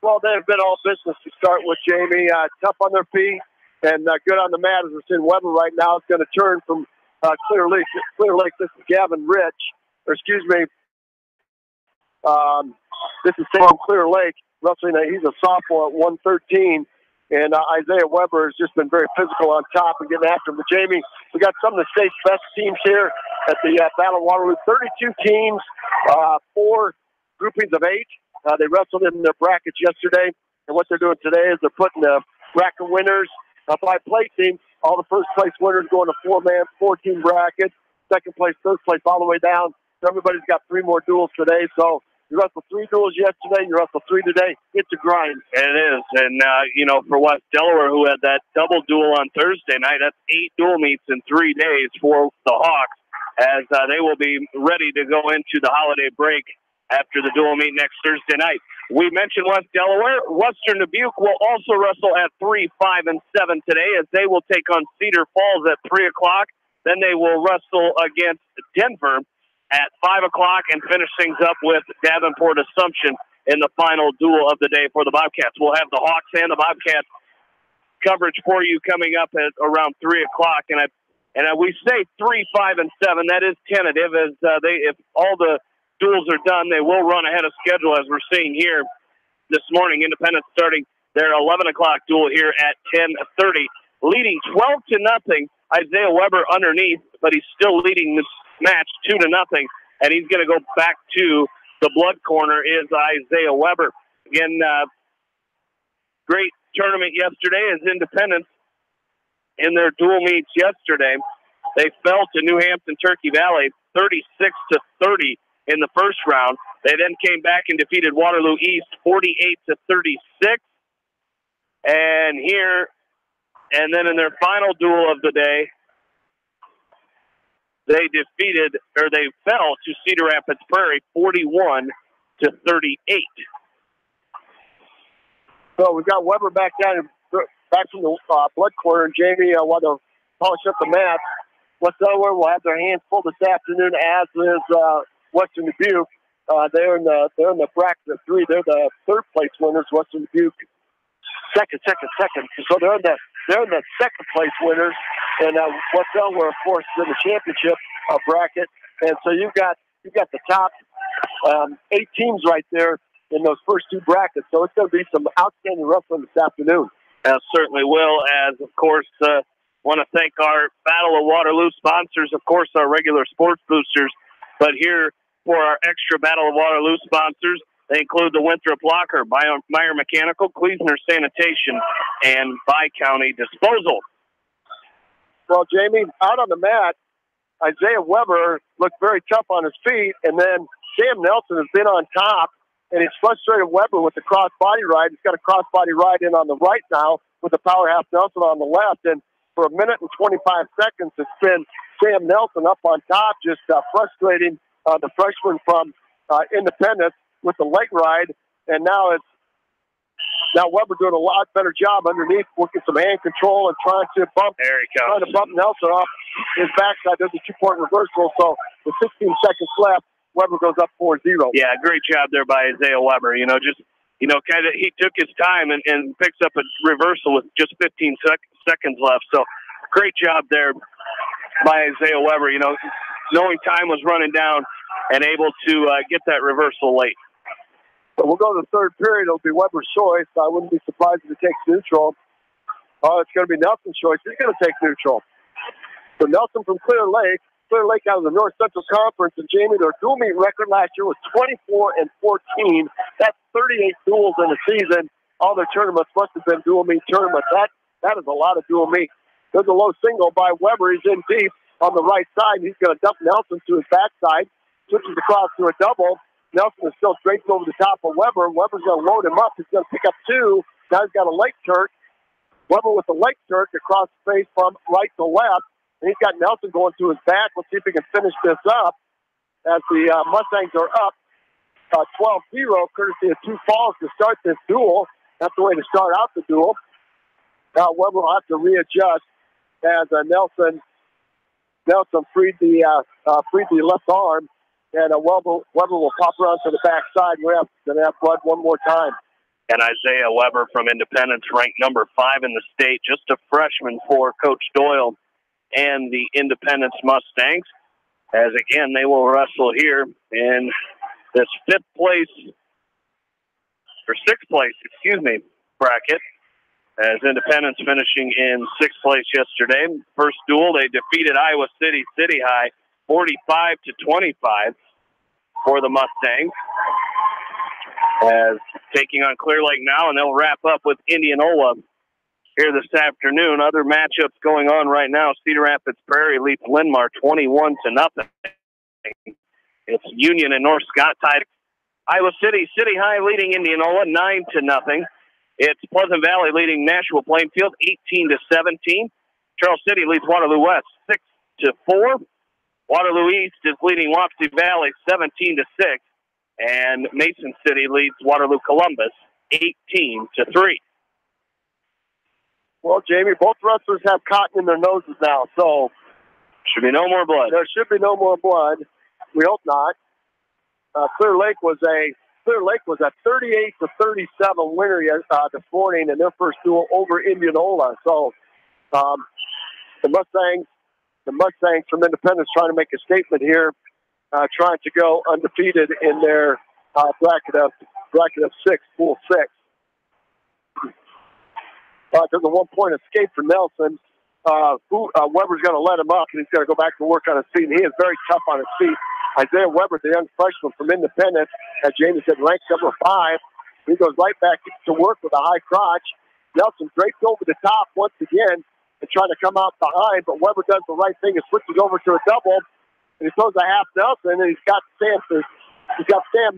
Well, they've been all business to start with, Jamie. Tough on their feet and good on the mat as we're seeing Weber right now. It's going to turn from Clear Lake. Clear Lake, this is Gavin Rich. Or excuse me, this is Sam Clear Lake. Wrestling, he's a sophomore at 113. And Isaiah Weber has just been very physical on top and getting after him. But, Jamie, we got some of the state's best teams here at the Battle of Waterloo. 32 teams, 4 groupings of 8. They wrestled in their brackets yesterday. And what they're doing today is they're putting the bracket winners by placing. All the first-place winners going to 4-man, 4-team brackets. Second place, third place, all the way down. So everybody's got 3 more duels today. So you wrestled 3 duels yesterday. You wrestled 3 today. It's a grind. It is. And, for West Delaware, who had that double duel on Thursday night, that's 8 dual meets in 3 days for the Hawks, as they will be ready to go into the holiday break after the dual meet next Thursday night. We mentioned West Delaware. Western Dubuque will also wrestle at 3, 5, and 7 today, as they will take on Cedar Falls at 3 o'clock. Then they will wrestle against Denver at 5 o'clock and finish things up with Davenport Assumption in the final duel of the day for the Bobcats. We'll have the Hawks and the Bobcats coverage for you coming up at around 3 o'clock. And we say 3, 5, and 7. That is tentative, as if all the duels are done, they will run ahead of schedule, as we're seeing here this morning. Independence starting their 11 o'clock duel here at 10:30, leading 12-0. Isaiah Weber underneath, but he's still leading this match 2-0, and he's going to go back to the blood corner is Isaiah Weber. Again, great tournament yesterday as Independence in their dual meets yesterday. They fell to New Hampton Turkey Valley 36-30 in the first round. They then came back and defeated Waterloo East 48-36. And then in their final duel of the day, they fell to Cedar Rapids Prairie 41-38. So we've got Weber back from the blood corner, and Jamie, while they'll polish up the mats. West Delaware will have their hands full this afternoon, as is Western Dubuque. They're in the bracket of 3. They're the third place winners. Western Dubuque second. So they're in the second place winners, and West Delaware, of course, is in the championship bracket. And so you've got the top 8 teams right there in those first 2 brackets. So it's going to be some outstanding wrestling this afternoon. Certainly will. As of course, want to thank our Battle of Waterloo sponsors, of course, our regular sports boosters, but here for our extra Battle of Waterloo sponsors, they include the Winthrop Locker, Meyer Mechanical, Kleesner Sanitation, and Bi-County Disposal. Well, Jamie, out on the mat, Isaiah Weber looked very tough on his feet, and then Sam Nelson has been on top, and he's frustrated Weber with the cross-body ride. He's got a cross-body ride in on the right now with the power half Nelson on the left, and for 1 minute and 25 seconds, it's been Sam Nelson up on top, just frustrating the freshman from Independence with the leg ride, and now Weber doing a lot better job underneath, working some hand control and trying to bump Nelson off his backside. There's a 2-point reversal, so with 16 seconds left, Weber goes up 4-0. Yeah, great job there by Isaiah Weber. He took his time and picks up a reversal with just 15 seconds left. So great job there by Isaiah Weber, knowing time was running down and able to get that reversal late. So we'll go to the third period. It'll be Weber's choice. I wouldn't be surprised if he takes neutral. It's going to be Nelson's choice. He's going to take neutral. So Nelson from Clear Lake out of the North Central Conference, and Jamie, their dual meet record last year was 24-14. That's 38 duels in a season. All their tournaments must have been dual meet tournaments. That is a lot of dual meet. There's a low single by Weber. He's in deep on the right side. He's going to dump Nelson to his backside. Switches across to a double. Nelson is still draped over the top of Weber. Weber's going to load him up. He's going to pick up 2. Now he's got a leg jerk. Weber with the leg jerk across the face from right to left. And he's got Nelson going to his back. Let's see if he can finish this up as the Mustangs are up 12-0, courtesy of 2 falls to start this duel. That's the way to start out the duel. Now Weber will have to readjust as Nelson freed the left arm, and Weber will pop around to the backside. We're going to have blood one more time. And Isaiah Weber from Independence, ranked number 5 in the state, just a freshman for Coach Doyle and the Independence Mustangs. As again, they will wrestle here in this 6th place bracket. As Independence finishing in 6th place yesterday. First duel, they defeated Iowa City High 45-25 for the Mustangs. As taking on Clear Lake now, and they'll wrap up with Indianola here this afternoon. Other matchups going on right now. Cedar Rapids Prairie leads Linn-Mar 21-0. It's Union and North Scott tied. Iowa City High leading Indianola 9-0. It's Pleasant Valley leading Nashua Plainfield 18-17. Charles City leads Waterloo West 6-4. Waterloo East is leading Wapsie Valley 17-6. And Mason City leads Waterloo Columbus 18-3. Well, Jamie, both wrestlers have cotton in their noses now, so should be no more blood. There should be no more blood. We hope not. Clear Lake was a 38-37 winner this morning in their first duel over Indianola. So the Mustangs from Independence trying to make a statement here, trying to go undefeated in their bracket of 6, pool 6. There's a 1-point escape for Nelson. Weber's going to let him up, and he's going to go back to work on his feet. And he is very tough on his feet. Isaiah Weber, the young freshman from Independence, as Jamie said, ranked number 5. He goes right back to work with a high crotch. Nelson drapes over the top once again and trying to come out behind, but Weber does the right thing and switches over to a double. And he throws a half Nelson, and he's got Sam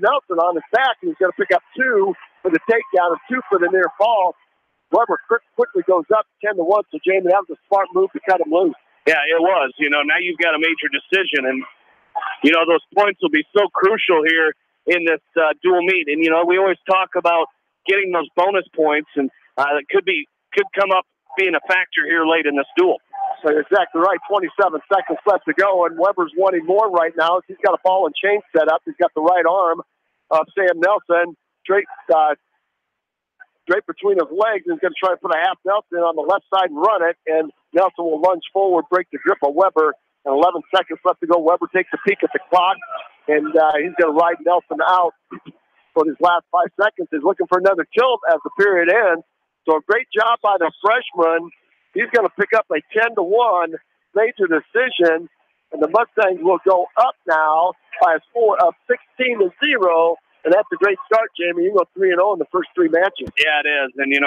Nelson on his back, and he's going to pick up 2 for the takedown and 2 for the near fall. Weber quickly goes up 10-1, so Jamie, that was a smart move to cut him loose. Yeah, it was. Now you've got a major decision, and, those points will be so crucial here in this dual meet. And, we always talk about getting those bonus points, and it could come up being a factor here late in this duel. So you're exactly right. 27 seconds left to go, and Weber's wanting more right now. He's got a ball and chain set up. He's got the right arm of Sam Nelson draped between his legs, and he's going to try to put a half Nelson on the left side and run it, and Nelson will lunge forward, break the grip of Weber, and 11 seconds left to go. Weber takes a peek at the clock, and he's going to ride Nelson out for his last 5 seconds. He's looking for another kill as the period ends. So a great job by the freshman. He's going to pick up a 10-1 major decision, and the Mustangs will go up now by a score of 16-0. And that's a great start, Jamie. You go 3-0 in the first 3 matches. Yeah, it is. And you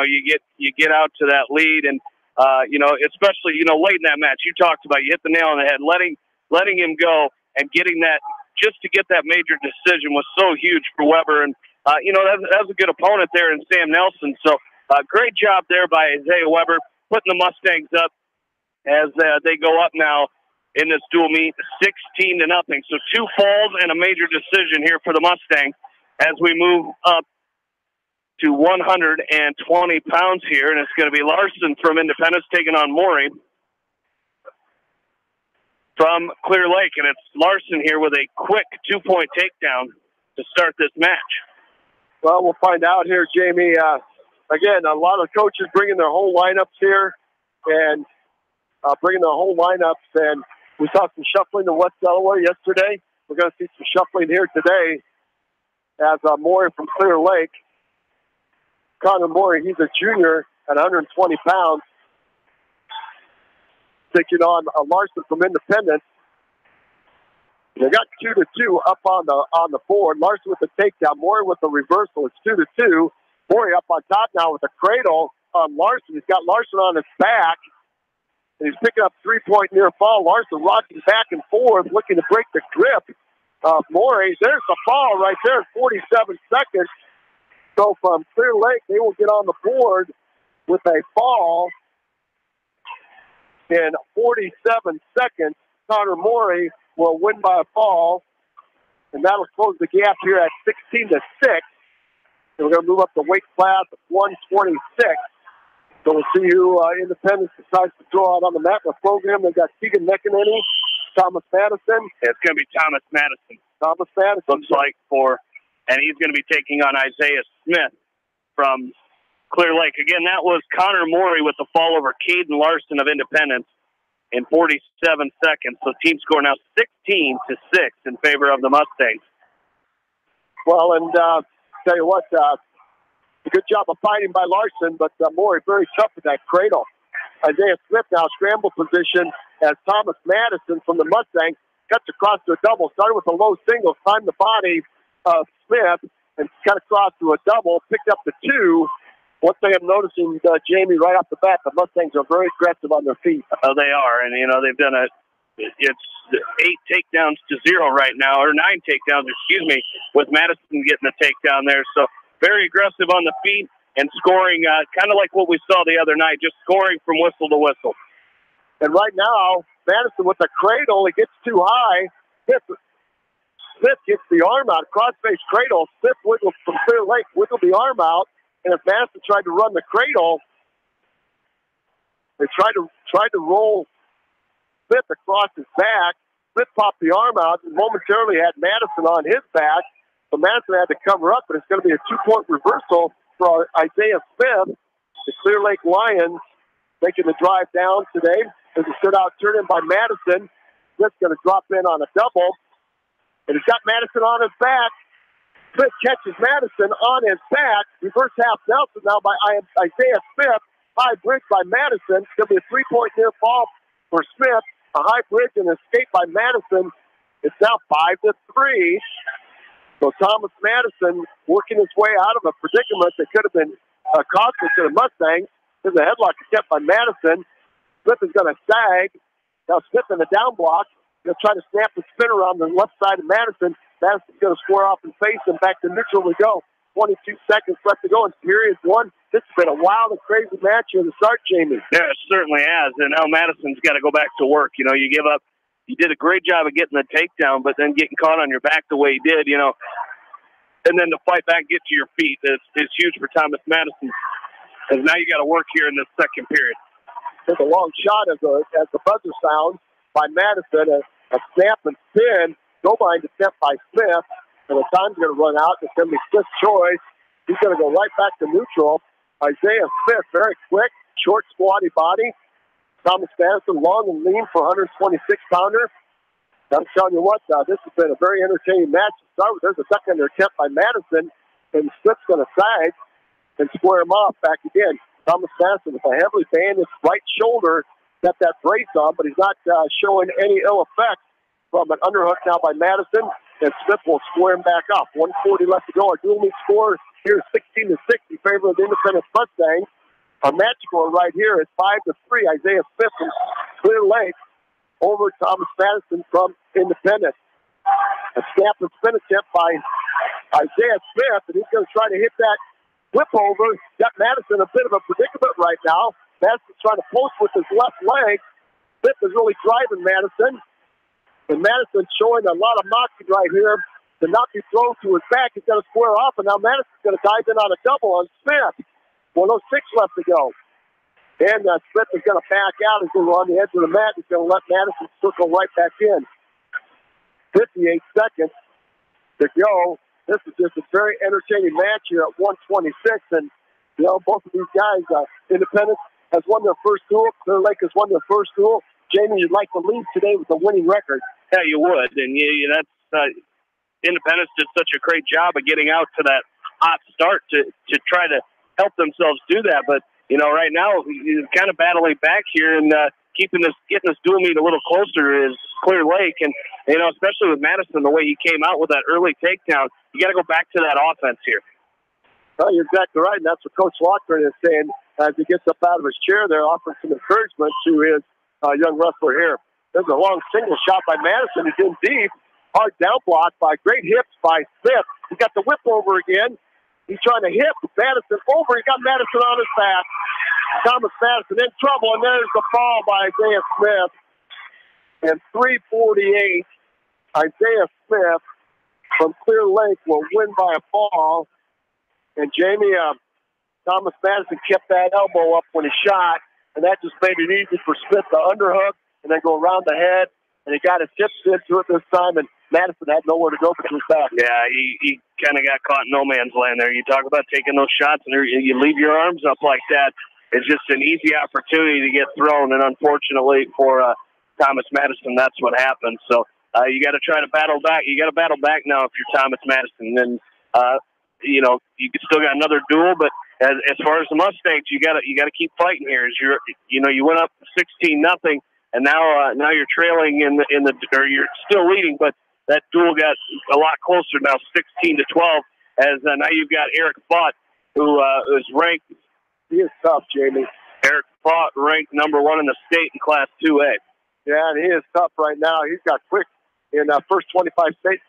get out to that lead, and especially late in that match, you talked about, you hit the nail on the head. Letting him go and getting that, just to get that major decision was so huge for Weber. And that was a good opponent there in Sam Nelson. So great job there by Isaiah Weber, putting the Mustangs up as they go up now in this dual meet, 16-0. So 2 falls and a major decision here for the Mustangs as we move up to 120 pounds here. And it's going to be Larson from Independence taking on Morey from Clear Lake. And it's Larson here with a quick 2-point takedown to start this match. Well, we'll find out here, Jamie. Again, a lot of coaches bringing their whole lineups here, and we saw some shuffling in West Delaware yesterday. We're going to see some shuffling here today as Morey from Clear Lake. Connor Morey, he's a junior at 120 pounds, taking on Larson from Independence. They got 2-2 up on the board. Larson with the takedown, Morey with the reversal. It's 2-2. Morey up on top now with a cradle on Larson. He's got Larson on his back, and he's picking up 3-point near fall. Larson rocking back and forth, looking to break the grip of Morey. There's the fall right there in 47 seconds. So from Clear Lake, they will get on the board with a fall in 47 seconds. Connor Morey will win by a fall, and that'll close the gap here at 16-6. And we're going to move up the weight class of 126. So we'll see who Independence decides to throw out on the mat. The program, they've got Keegan McEnany, Thomas Madison. It's going to be Thomas Madison. Thomas Madison. Looks like and he's going to be taking on Isaiah Smith from Clear Lake. Again, that was Connor Morey with the fall over Caden Larson of Independence in 47 seconds. So team score now 16-6 in favor of the Mustangs. Well, and tell you what, a good job of fighting by Larson, but Morey very tough with that cradle. Isaiah Smith now scramble position as Thomas Madison from the Mustangs cuts across to a double. Started with a low single, climbed the body of Smith, and cut across to a double, picked up the two. One thing I'm noticing, Jamie, right off the bat, the Mustangs are very aggressive on their feet. They are, and, they've done it's 8 takedowns to 0 right now, or 9 takedowns, with Madison getting the takedown there. So very aggressive on the feet and scoring, kind of like what we saw the other night, just scoring from whistle to whistle. And right now, Madison with the cradle, it gets too high. Smith gets the arm out, cross-face cradle. Smith wiggles from Clear Lake, wiggled the arm out. And if Madison tried to run the cradle, they tried to roll Smith across his back. Smith popped the arm out and momentarily had Madison on his back. So Madison had to cover up, but it's going to be a 2-point reversal for Isaiah Smith. The Clear Lake Lions making the drive down today. As he stood out, turned in by Madison. Smith's going to drop in on a double. And he's got Madison on his back. Smith catches Madison on his back. Reverse half Nelson now by Isaiah Smith. High bridge by Madison. It's going to be a 3-point near fall for Smith. A high bridge and escape by Madison. It's now 5-3. So Thomas Madison working his way out of a predicament that could have been costly to the Mustangs. There's a headlock attempt by Madison. Smith is going to sag. Now Smith in the down block. He'll try to snap the spin around the left side of Madison. Madison's going to square off and face him. Back to neutral we go. 22 seconds left to go in period 1. This has been a wild and crazy match here to start, Jamie. Yeah, it certainly has. And now Madison's got to go back to work. You give up. You did a great job of getting the takedown, but then getting caught on your back the way he did, and then to fight back, get to your feet is huge for Thomas Madison. Because now you got to work here in this second period. There's a long shot as the buzzer sounds by Madison. A snap and spin. Go behind attempt by Smith. And the time's going to run out. It's going to be Smith's choice. He's going to go right back to neutral. Isaiah Smith, very quick, short, squatty body. Thomas Madison, long and lean for 126-pounder. I'm telling you what, this has been a very entertaining match to start with. There's a duck under attempt by Madison, and Smith's going to sag and square him off back again. Thomas Madison with a heavily bandaged right shoulder, got that brace on, but he's not showing any ill effects from an underhook now by Madison, and Smith will square him back up. 1:40 left to go. Our dual meet score here is 16-6 in favor of the Independence Mustangs. Our match score right here is 5-3. Isaiah Smith from Clear Lake over Thomas Madison from Independence. A snap and spin attempt by Isaiah Smith, and he's going to try to hit that whip over. Got Madison a bit of a predicament right now. Madison's trying to post with his left leg. Smith is really driving Madison. And Madison's showing a lot of moxie right here to not be thrown to his back. He's going to square off, and now Madison's going to dive in on a double on Smith. 1:06 left to go. And Smith is going to back out. He's going to go on the edge of the mat. He's going to let Madison circle right back in. 58 seconds to go. This is just a very entertaining match here at 1:26. And, both of these guys, Independence has won their first duel. Clear Lake has won their first duel. Jamie, you'd like to lead today with a winning record. Yeah, you would. And that's Independence did such a great job of getting out to that hot start to try to help themselves do that. But, right now, he's kind of battling back here and getting this dual meet a little closer is Clear Lake. And, especially with Madison, the way he came out with that early takedown, you got to go back to that offense here. Well, you're exactly right, and that's what Coach Lockridge is saying as he gets up out of his chair there, offering some encouragement to his young wrestler here. There's a long single shot by Madison. He's in deep. Hard down block by great hips by Smith. He got the whip over again. He's trying to hit Madison over. He got Madison on his back. Thomas Madison in trouble, and there's the fall by Isaiah Smith. And 3:48, Isaiah Smith from Clear Lake will win by a fall. And Jamie, Thomas Madison kept that elbow up when he shot, and that just made it easy for Smith to underhook and then go around the head. And he got his hips into it this time, and Madison had nowhere to go but his back. Yeah, he kind of got caught in no man's land there. You talk about taking those shots and you leave your arms up like that. It's just an easy opportunity to get thrown, and unfortunately for Thomas Madison, that's what happened. So you got to try to battle back. You got to battle back now if you're Thomas Madison. And you know, you still got another duel, but as far as the Mustangs, you got to keep fighting here. As you went up 16-0, and now you're trailing or you're still leading, but that duel got a lot closer now, 16-12. As now you've got Eric Fott, who is ranked. He is tough, Jamie. Eric Fott ranked number 1 in the state in Class 2A. Yeah, and he is tough right now. He's got quick in first 25 seconds.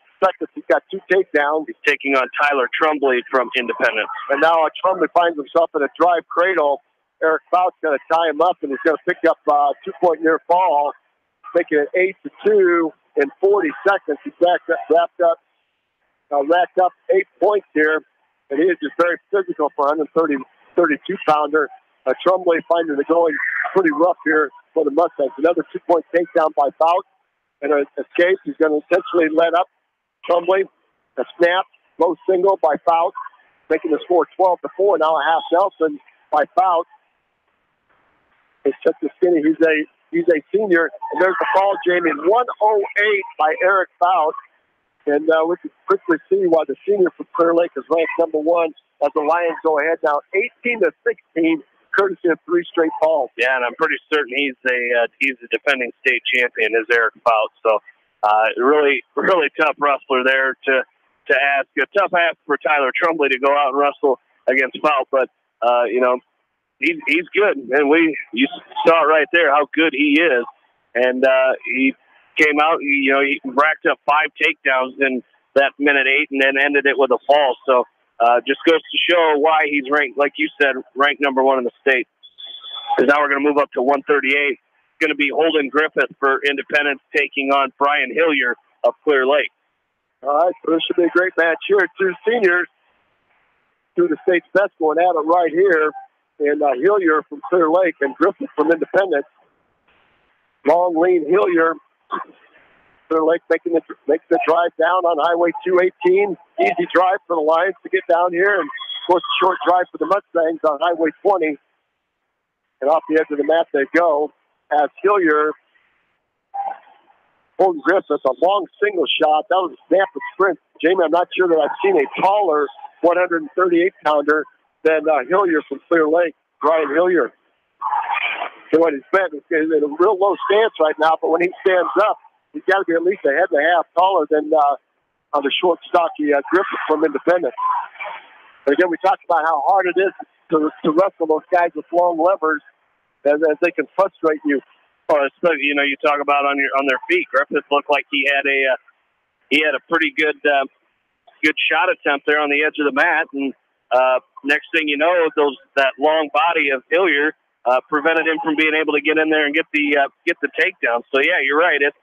He's got 2 takedowns. He's taking on Tyler Trumbley from Independence. And now Trumbley finds himself in a drive cradle. Eric Fout's going to tie him up, and he's going to pick up a 2-point near fall, making it 8-2 in 40 seconds. He's racked up 8 points here, and he is just very physical for 32-pounder. Trumbley finding it going pretty rough here for the Mustangs. Another 2-point takedown by Fout, and an escape. He's going to intentionally let up Trumbley. A snap, low single by Fout, making the score 12-4. Now a half Nelson by Fout. He's such a skinny. He's a senior, and there's the fall, Jamie. 1:08 by Eric Fout. And we can quickly see why the senior from Clear Lake is ranked number 1 as the Lions go ahead now 18-16, courtesy of 3 straight falls. Yeah, and I'm pretty certain he's a defending state champion, is Eric Fout. So really tough wrestler there to ask. A tough ask for Tyler Trumbley to go out and wrestle against Fout, but he's good, and you saw it right there how good he is, and he came out. He racked up 5 takedowns in that minute 8, and then ended it with a fall. So just goes to show why he's ranked, like you said, ranked number 1 in the state. Because now we're going to move up to 138. It's going to be Holden Griffith for Independence taking on Brian Hillier of Clear Lake. All right, so this should be a great match here. 2 seniors, 2 of the state's best going at it right here. And Hillier from Clear Lake and Griffith from Independence. Long, lean Hillier. Clear Lake makes the drive down on Highway 218. Easy drive for the Lions to get down here. And, of course, a short drive for the Mustangs on Highway 20. And off the edge of the mat they go. As Hillier, Holden Griffith, a long single shot. That was a snap and sprint. Jamie, I'm not sure that I've seen a taller 138-pounder than Hillier from Clear Lake, Brian Hillier. So what he's been in a real low stance right now, but when he stands up, he's got to be at least a head and a half taller than the short, stocky Griffith from Independence. But again, we talked about how hard it is to wrestle those guys with long levers as they can frustrate you. Well, especially, you talk about on their feet. Griffith looked like he had a pretty good shot attempt there on the edge of the mat, and next thing you know, that long body of Hillier prevented him from being able to get in there and get the takedown. So yeah, you're right. It's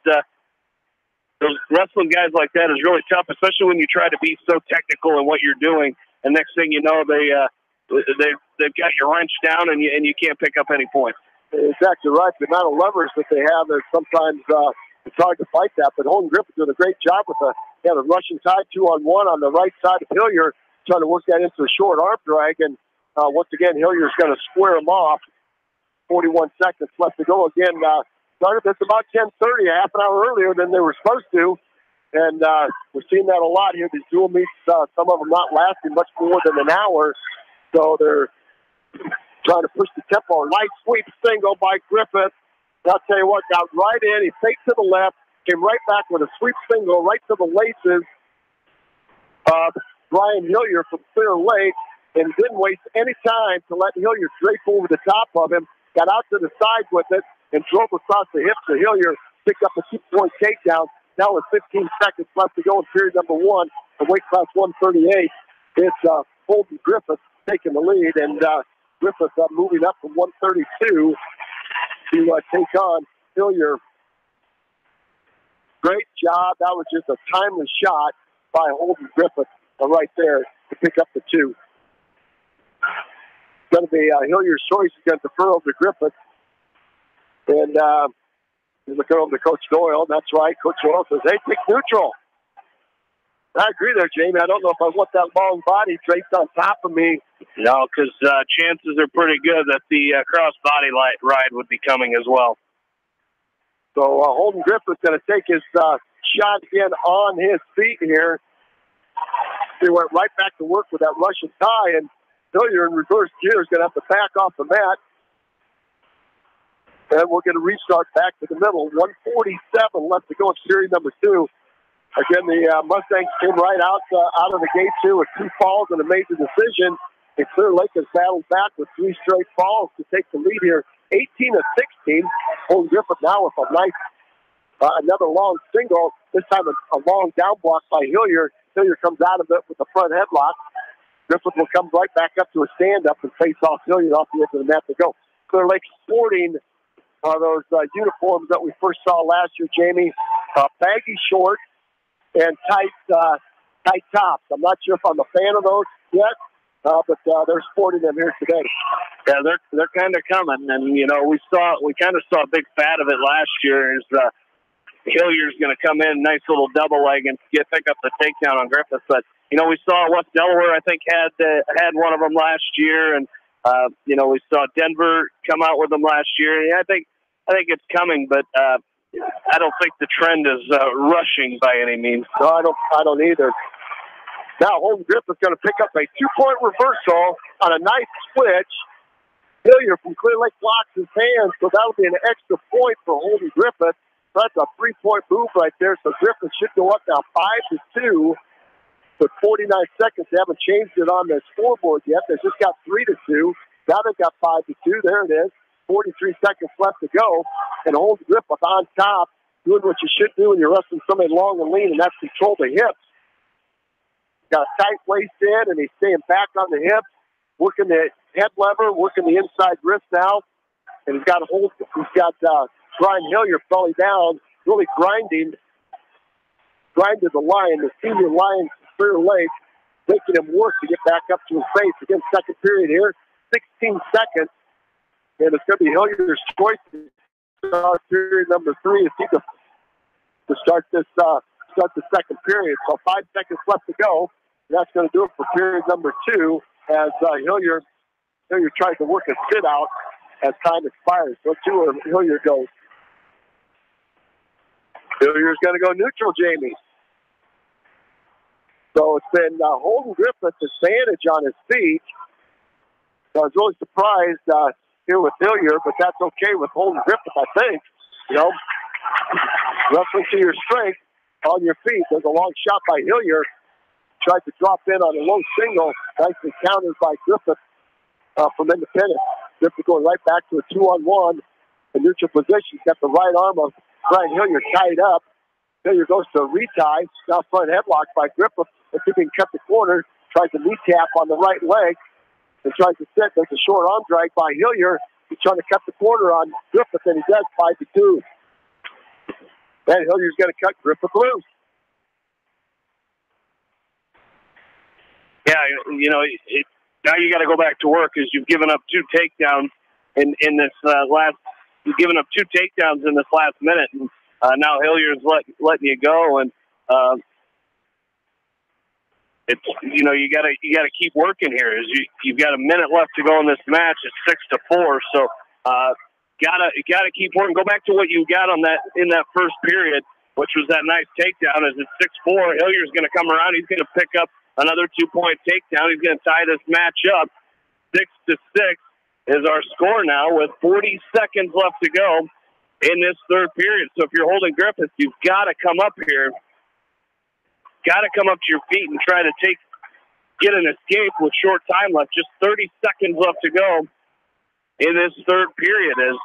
those wrestling guys like that is really tough, especially when you try to be so technical in what you're doing. And next thing you know, they've got you wrenched down and you can't pick up any points. Exactly right. The amount of levers that they have is sometimes it's hard to fight that. But Holden Griffith did a great job with he had a Russian tie 2-on-1 on the right side of Hillier, trying to work that into a short arm drag. And once again, Hillier's going to square him off. 41 seconds left to go. Again, started this about 10:30, half an hour earlier than they were supposed to. And we're seeing that a lot here. These dual meets, some of them not lasting much more than an hour. So they're trying to push the tempo. Light sweep single by Griffith. And I'll tell you what, got right in. He faked to the left, came right back with a sweep single right to the laces. Brian Hillier from Clear Lake, and didn't waste any time to let Hillier drape over the top of him. Got out to the side with it and drove across the hips of Hillier. Picked up a 2-point takedown. Now with 15 seconds left to go in period number 1, the weight class 138. It's Holden Griffith taking the lead, and Griffith moving up from 132 to take on Hillier. Great job. That was just a timely shot by Holden Griffith right there to pick up the 2. It's going to be Hillier's choice. He's going to defer over to Griffith. And he's looking over to Coach Doyle. That's right. Coach Doyle says, hey, pick neutral. I agree there, Jamie. I don't know if I want that long body draped on top of me. No, because chances are pretty good that the cross-body ride would be coming as well. So Holden Griffith's going to take his shot again on his feet here. He went right back to work with that Russian tie, and Hillier in reverse gear is going to have to back off the mat. And we're going to restart back to the middle. 1:47 left to go in series number 2. Again, the Mustangs came right out of the gate too with 2 falls and a major decision. And Clear Lake has battled back with 3 straight falls to take the lead here, 18-16. Holden Griffith now with a nice, another long single. This time a long down block by Hillier. Hillier comes out of it with a front headlock. Griffith will come right back up to a stand-up and face off Hillier off the edge of the mat to go. Clear Lake sporting those uniforms that we first saw last year, Jamie. Baggy shorts and tight tops. I'm not sure if I'm a fan of those yet, but they're sporting them here today. Yeah, they're kind of coming, and you know we kind of saw a big fat of it last year. Is Hillier's going to come in, nice little double leg, and pick up the takedown on Griffith. But you know we saw West Delaware, I think, had one of them last year, and you know we saw Denver come out with them last year. Yeah, I think it's coming, but I don't think the trend is rushing by any means. No, I don't either. Now Holden Griffith's going to pick up a 2-point reversal on a nice switch. Hillier from Clear Lake blocks his hands, so that'll be an extra point for Holden Griffith. That's a 3-point move right there, so Griffith should go up now 5-2 with 49 seconds. They haven't changed it on the scoreboard yet. They just got 3-2. Now they've got 5-2. There it is. 43 seconds left to go. And Holden Griffith on top, doing what you should do when you're wrestling somebody long and lean, and that's control the hips. Got a tight waist in, and he's staying back on the hips, working the head lever, working the inside wrist now. And he's got Brian Hillier belly down, really grinded the Lion, the senior Lion from Clear Lake, making him work to get back up to his face. Again, second period here, 16 seconds. And it's going to be Hillier's choice to start period number 3 to start the second period. So 5 seconds left to go. And that's going to do it for period number 2 as Hillier tries to work a sit out as time expires. So 2 Hillier goes. Hillier's going to go neutral, Jamie. So it's been Holden Griffith's advantage on his feet. So I was really surprised here with Hillier, but that's okay with Holden Griffith, I think. You know, wrestling to your strength on your feet. There's a long shot by Hillier. Tried to drop in on a low single. Nicely countered by Griffith from independent. Griffith going right back to a 2-on-1. In neutral position. Got the right arm of Brian Hillier tied up. Hillier goes to a retie. Now front headlock by Griffith. If he can cut the corner, tries to knee tap on the right leg and tries to sit. There's a short arm drag by Hillier. He's trying to cut the corner on Griffith, and he does 5-2. And Hillier's going to cut Griffith loose. Yeah, you know, now you got to go back to work as you've given up 2 takedowns in this last. You've given up 2 takedowns in this last minute, and now Hillier's letting you go, and it's you know you got to keep working here. As you've got a minute left to go in this match. It's 6-4, so gotta keep working. Go back to what you got on that in that first period, which was that nice takedown. As it's 6-4, Hillier's going to come around. He's going to pick up another 2-point takedown. He's going to tie this match up. 6-6 is our score now with 40 seconds left to go in this third period. So if you're holding Griffith, you've got to come up here. Got to come up to your feet and try to get an escape with short time left. Just 30 seconds left to go in this third period. As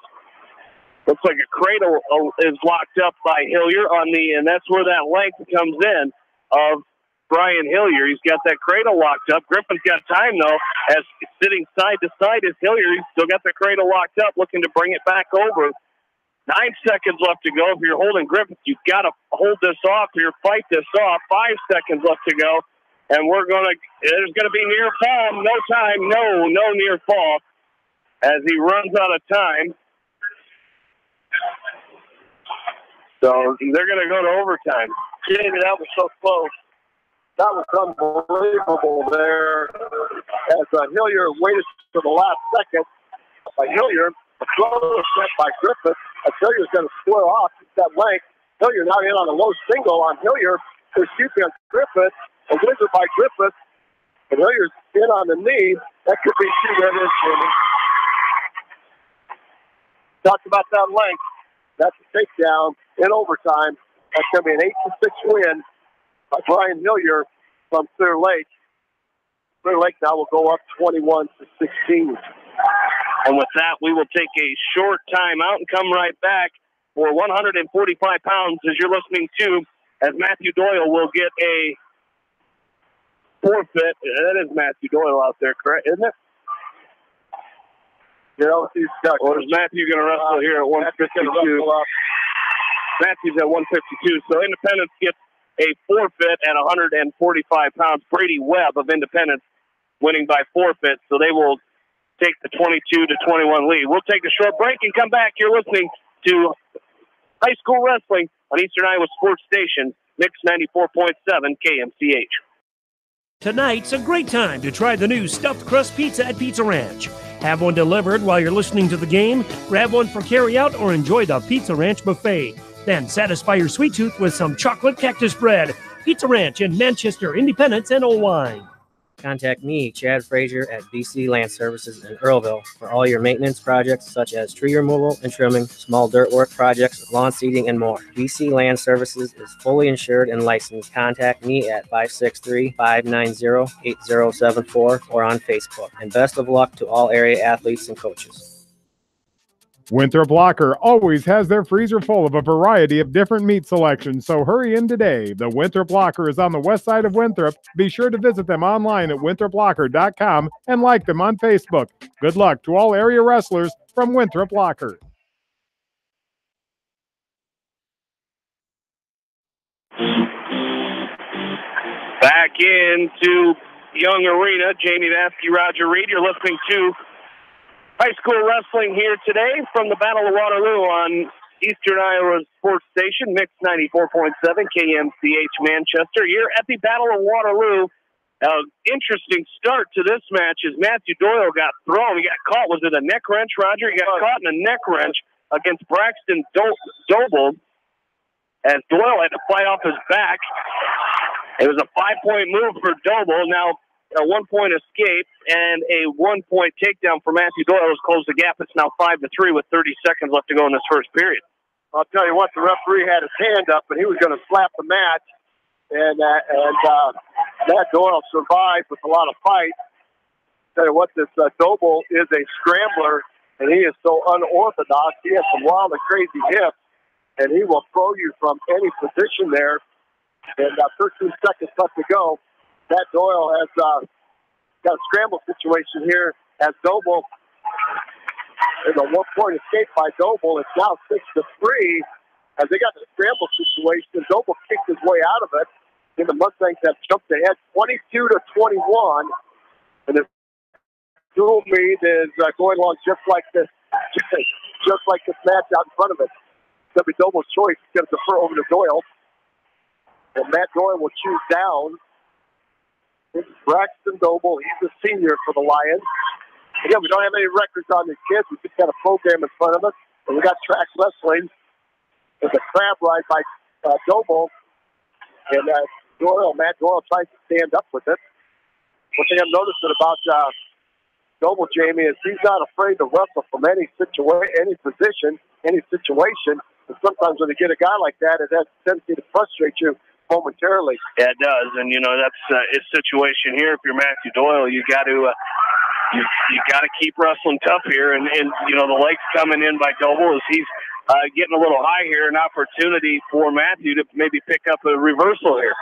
looks like a cradle is locked up by Hillier and that's where that length comes in of Brian Hillier. He's got that cradle locked up. Griffith's got time though, as sitting side to side is Hillier. He's still got the cradle locked up, looking to bring it back over. 9 seconds left to go. If you're holding Griffith, you've got to hold this off here, fight this off. 5 seconds left to go. And there's going to be near fall. No time, no near fall as he runs out of time. So they're going to go to overtime. Jamie, that was so close. That was unbelievable there as Hillier waited to the last second. Hillier, a throw set by Griffith. As Hillier's going to square off that length. Hillier now in on a low single on Hillier. There's Cupid on Griffith. A wizard by Griffith. And Hillier's in on the knee. That could be two. That is, Jimmy. Talked about that length. That's a takedown in overtime. That's going to be an 8-6 win by Brian Hillier from Clear Lake. Clear Lake now will go up 21-16. And with that, we will take a short timeout and come right back for 145 pounds as you're listening to, as Matthew Doyle will get a forfeit. That is Matthew Doyle out there, correct? Isn't it? Or is Matthew going to wrestle here at 152? Matthew's at 152. So Independence gets a forfeit at 145 pounds. Brady Webb of Independence winning by forfeit. So they will take the 22-21 lead. We'll take a short break and come back. You're listening to high school wrestling on Eastern Iowa Sports Station, Mix 94.7 KMCH. Tonight's a great time to try the new stuffed crust pizza at Pizza Ranch. Have one delivered while you're listening to the game, grab one for carryout, or enjoy the Pizza Ranch buffet. Then satisfy your sweet tooth with some chocolate cactus bread. Pizza Ranch in Manchester, Independence, and Owine. Contact me, Chad Frazier, at BC Land Services in Earlville for all your maintenance projects such as tree removal and trimming, small dirt work projects, lawn seeding, and more. BC Land Services is fully insured and licensed. Contact me at 563-590-8074 or on Facebook. And best of luck to all area athletes and coaches. Winthrop Locker always has their freezer full of a variety of different meat selections, so hurry in today. The Winthrop Locker is on the west side of Winthrop. Be sure to visit them online at winthroplocker.com and like them on Facebook. Good luck to all area wrestlers from Winthrop Locker. Back into Young Arena, Jamie Vaskey, Roger Reed. You're listening to high school wrestling here today from the Battle of Waterloo on Eastern Iowa Sports Station, Mix 94.7 KMCH Manchester. Here at the Battle of Waterloo. Interesting start to this match as Matthew Doyle got thrown. He got caught. Was it a neck wrench, Roger? He got caught in a neck wrench against Braxton Doble as Doyle had to fight off his back. It was a 5-point move for Doble. Now, a 1-point escape and a 1-point takedown for Matthew Doyle has closed the gap. It's now 5-3 with 30 seconds left to go in this first period. I'll tell you what, the referee had his hand up, and he was going to slap the match. And Matt Doyle survived with a lot of fight. Tell you what, this Doble is a scrambler, and he is so unorthodox. He has some wild and crazy hips, and he will throw you from any position there. And 13 seconds left to go. Matt Doyle has got a scramble situation here as Doble. There's a 1-point escape by Doble. It's now 6-3 as they got the scramble situation. Doble kicked his way out of it. And the Mustangs have jumped ahead 22-21. And the dual meet is going along just like this, just like this match out in front of it. It's going to be Doble's choice. He's going to defer over to Doyle. And Matt Doyle will choose down. This is Braxton Doble. He's a senior for the Lions. Again, we don't have any records on these kids. We just got a program in front of us. And we got track wrestling. There's a crab ride by Doble. And Matt Doyle tries to stand up with it. One thing I'm noticing about Doble, Jamie, is he's not afraid to wrestle from any position, any situation. And sometimes when you get a guy like that, it has a tendency to frustrate you momentarily. Yeah, it does, and that's his situation here. If you're Matthew Doyle, you got to you got to keep wrestling tough here, and the legs coming in by Doble as he's getting a little high here, an opportunity for Matthew to maybe pick up a reversal here.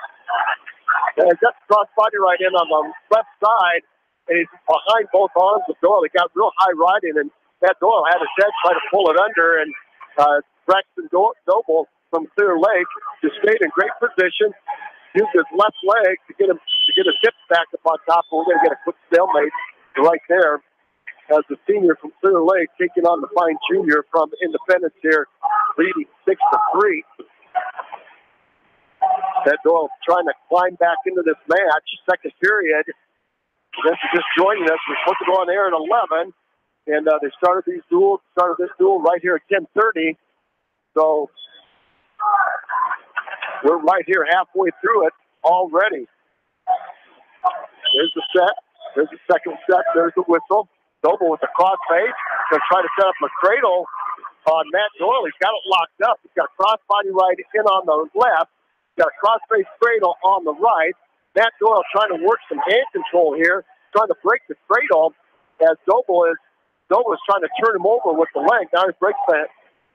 And just cross body right in on the left side, and he's behind both arms of Doyle. He got real high riding, and Matt Doyle had his head try to pull it under, and Braxton Doble from Clear Lake just stayed in great position, used his left leg to get his hips back up on top. We're going to get a quick stalemate right there as the senior from Clear Lake taking on the fine junior from Independence here, leading 6-3. Matt Doyle trying to climb back into this match. Second period. This is just joining us. We're supposed to go on air at 11. And they started this duel right here at 10:30. So we're right here halfway through it already. There's the set. There's the second set. There's the whistle. Doble with the crossface. Going to try to set up a cradle on Matt Doyle. He's got it locked up. He's got a crossbody right in on the left. He's got a crossface cradle on the right. Matt Doyle trying to work some hand control here, trying to break the cradle as Doble is trying to turn him over with the leg. Now he breaks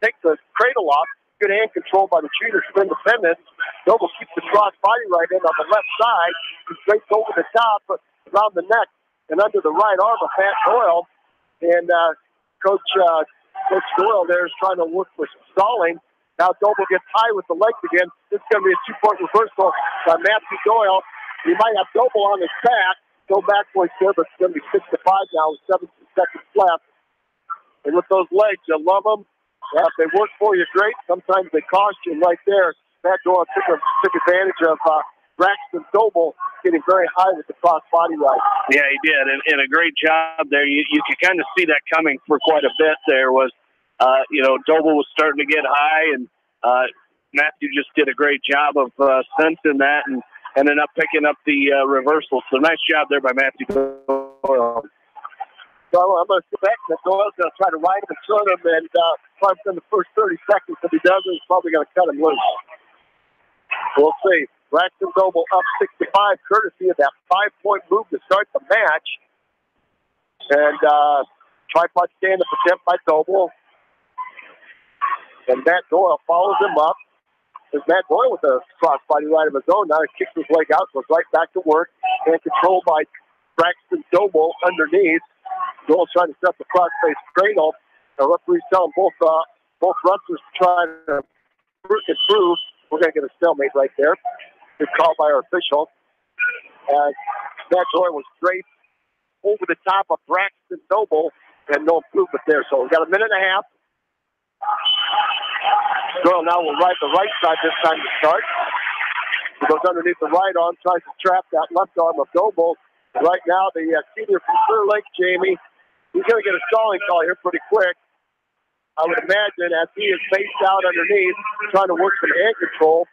takes the cradle off. Good hand control by the cheaters from Independence. Doble keeps the crossbody right in on the left side. He straights over the top, around the neck, and under the right arm of Matt Doyle. And Coach Doyle there is trying to work for some stalling. Now Doble gets high with the legs again. This is going to be a two-point reversal by Matthew Doyle. He might have Doble on his back. Go back points there, but it's going to be 6-5 now with 17 seconds left. And with those legs, you love them. Yeah, if they work for you, great. Sometimes they cost you right there. Matt Doyle took advantage of Braxton Doble getting very high with the cross body right. Yeah, he did, and a great job there. You could kind of see that coming for quite a bit there. Doble was starting to get high, and Matthew just did a great job of sensing that and ended up picking up the reversal. So nice job there by Matthew Doyle. So I'm going to sit back, and Doyle's going to try to ride him and turn him, and probably within the first 30 seconds, if he doesn't, he's probably going to cut him loose. We'll see. Braxton Doble up 6-5, courtesy of that 5-point move to start the match. And tripod stand-up attempt by Doble. And Matt Doyle follows him up. There's Matt Doyle with a crossbody right of his own. Now he kicks his leg out, goes right back to work, and controlled by Braxton Doble underneath. Doyle's trying to set the cross-face cradle. The referee's telling both wrestlers to try to work and prove. We're going to get a stalemate right there. Good call by our official. Matt Doyle was straight over the top of Braxton Doble, and no improvement there. So we've got a minute and a half. Doyle now will ride the right side this time to start. He goes underneath the right arm, tries to trap that left arm of Doble. Right now, the senior from Clear Lake, Jamie, he's going to get a stalling call here pretty quick. I would imagine as he is faced out underneath, trying to work some hand control.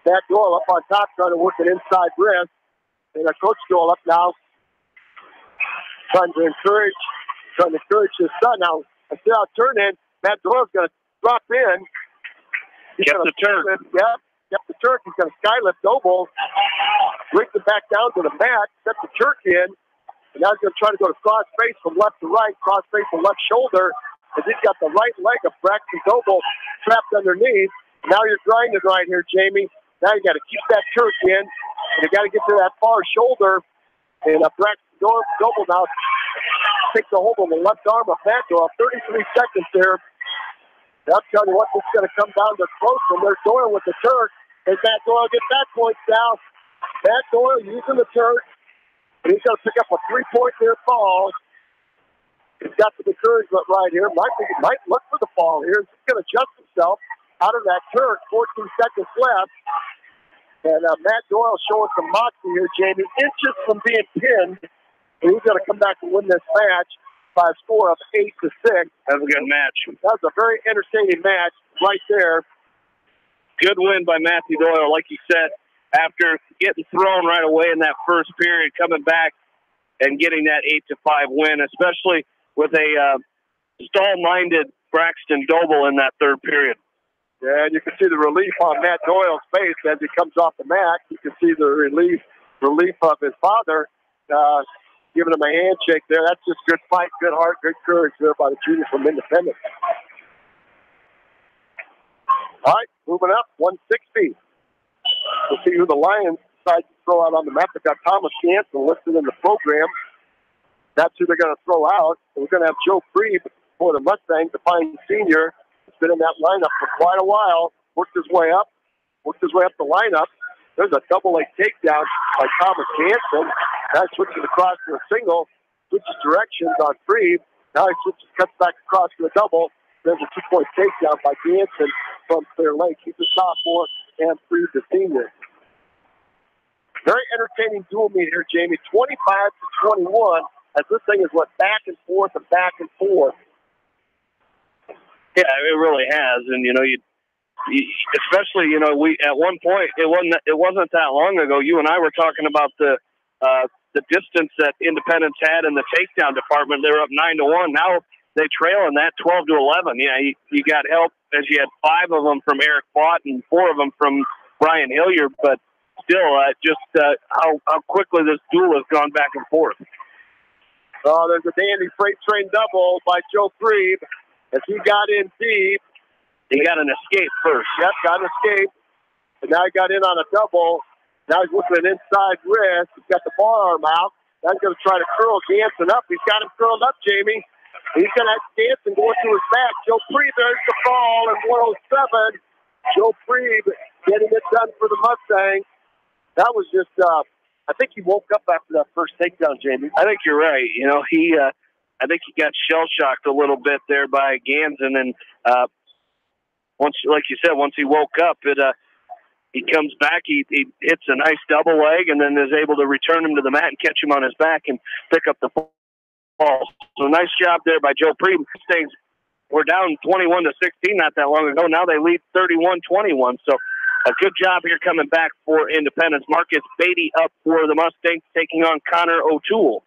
Matt Doyle up on top, trying to work an inside wrist. And Coach Doyle up now, trying to encourage his son. Now, instead of turning, Matt Doyle's going to drop in. He's going to turn. Kept the Turk. He's going to skylift Doble, brings it back down to the mat, set the Turk in, and now he's going to try to go to cross face from left to right, cross face from left shoulder, as he's got the right leg of Braxton Doble trapped underneath. Now you're grinding right here, Jamie. Now you got to keep that Turk in, and you got to get to that far shoulder, and Braxton Doble now takes a hold on the left arm of Matt Doyle. 33 seconds there. I'll tell you what, this is going to come down to close one. There's Doyle with the Turk. As Matt Doyle gets that point down. Matt Doyle using the Turk. And he's going to pick up a 3-point near fall. He's got some encouragement right here. Might look for the fall here. He's going to adjust himself out of that Turk. 14 seconds left. And Matt Doyle showing some moxie here, Jamie. Inches from being pinned. And he's going to come back and win this match by a score of 8-6. That was a good match. That was a very entertaining match right there. Good win by Matthew Doyle, like you said, after getting thrown right away in that first period, coming back and getting that 8-5 win, especially with a stall-minded Braxton Doble in that third period. Yeah, and you can see the relief on Matt Doyle's face as he comes off the mat. You can see the relief of his father giving him a handshake there. That's just good fight, good heart, good courage there by the junior from Independence. All right, moving up, 160. We'll see who the Lions decide to throw out on the map. They've got Thomas Jansen listed in the program. That's who they're going to throw out. And we're going to have Joe Freeb for the Mustangs, the fine senior. He's been in that lineup for quite a while. Worked his way up the lineup. There's a double-leg takedown by Thomas Jansen. Now he switches across to a single, switches directions on Freeb. Now he cuts back across to a double. There's a 2-point takedown by Jansen from Clear Lake. He's a sophomore and Freeb the senior. Very entertaining dual meet here, Jamie. 25-21, as this thing has went back and forth and back and forth. Yeah, it really has, and especially we at one point it wasn't that long ago. You and I were talking about the distance that Independence had in the takedown department. They were up 9-1. Now they trail in that 12-11. Yeah, you got help as you had 5 of them from Eric Bott and 4 of them from Brian Hilliard, but still, how quickly this duel has gone back and forth. Oh, there's a dandy freight train double by Joe Freeb as he got in deep. He got an escape first. Yep, got an escape. And now he got in on a double. Now he's looking at an inside wrist. He's got the forearm out. Now he's going to try to curl Ganson up. He's got him curled up, Jamie. He's going to have Ganson going to his back. Joe Freeb, there's the fall in 107. Joe Freeb getting it done for the Mustang. That was just, I think he woke up after that first takedown, Jamie. I think you're right. I think he got shell-shocked a little bit there by Ganson, and once he woke up, he comes back, he hits a nice double leg, and then is able to return him to the mat and catch him on his back and pick up the ball. So nice job there by Joe Preem. Mustangs were down 21-16 not that long ago. Now they lead 31-21. So a good job here coming back for Independence. Marcus Beatty up for the Mustangs, taking on Connor O'Toole.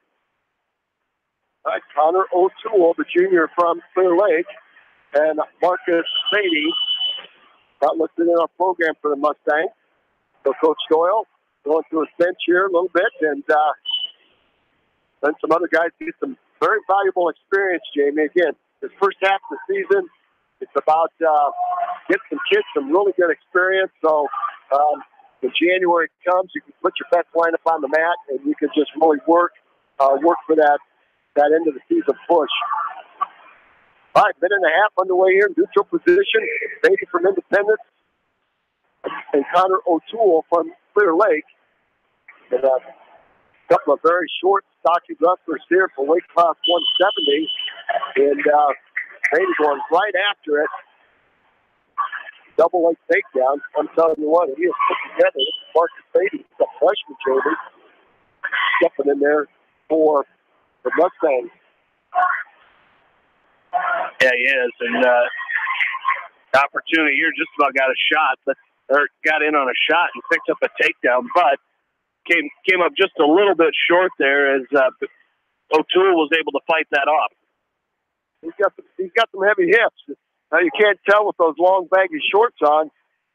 All right, Connor O'Toole, the junior from Clear Lake, and Marcus Beatty, not listed in our program for the Mustangs. So Coach Doyle going through his bench here a little bit, and then some other guys get some very valuable experience, Jamie. Again, this first half of the season, it's about getting some kids some really good experience. So when January comes, you can put your best lineup on the mat, and you can just really work for that end of the season push. All right, minute and a half underway here, neutral position. Beatty from Independence and Connor O'Toole from Clear Lake. And a couple of very short, stocky wrestlers here for weight class 170. And Beatty going right after it. Double leg takedown. I'm telling you what, he is put together. This is Marcus Beatty, the freshman, Jamie, stepping in there for the Mustangs. Yeah, he is, and the opportunity here just about got a shot, or got in on a shot and picked up a takedown, but came up just a little bit short there as O'Toole was able to fight that off. He's got some heavy hips. Now you can't tell with those long baggy shorts on,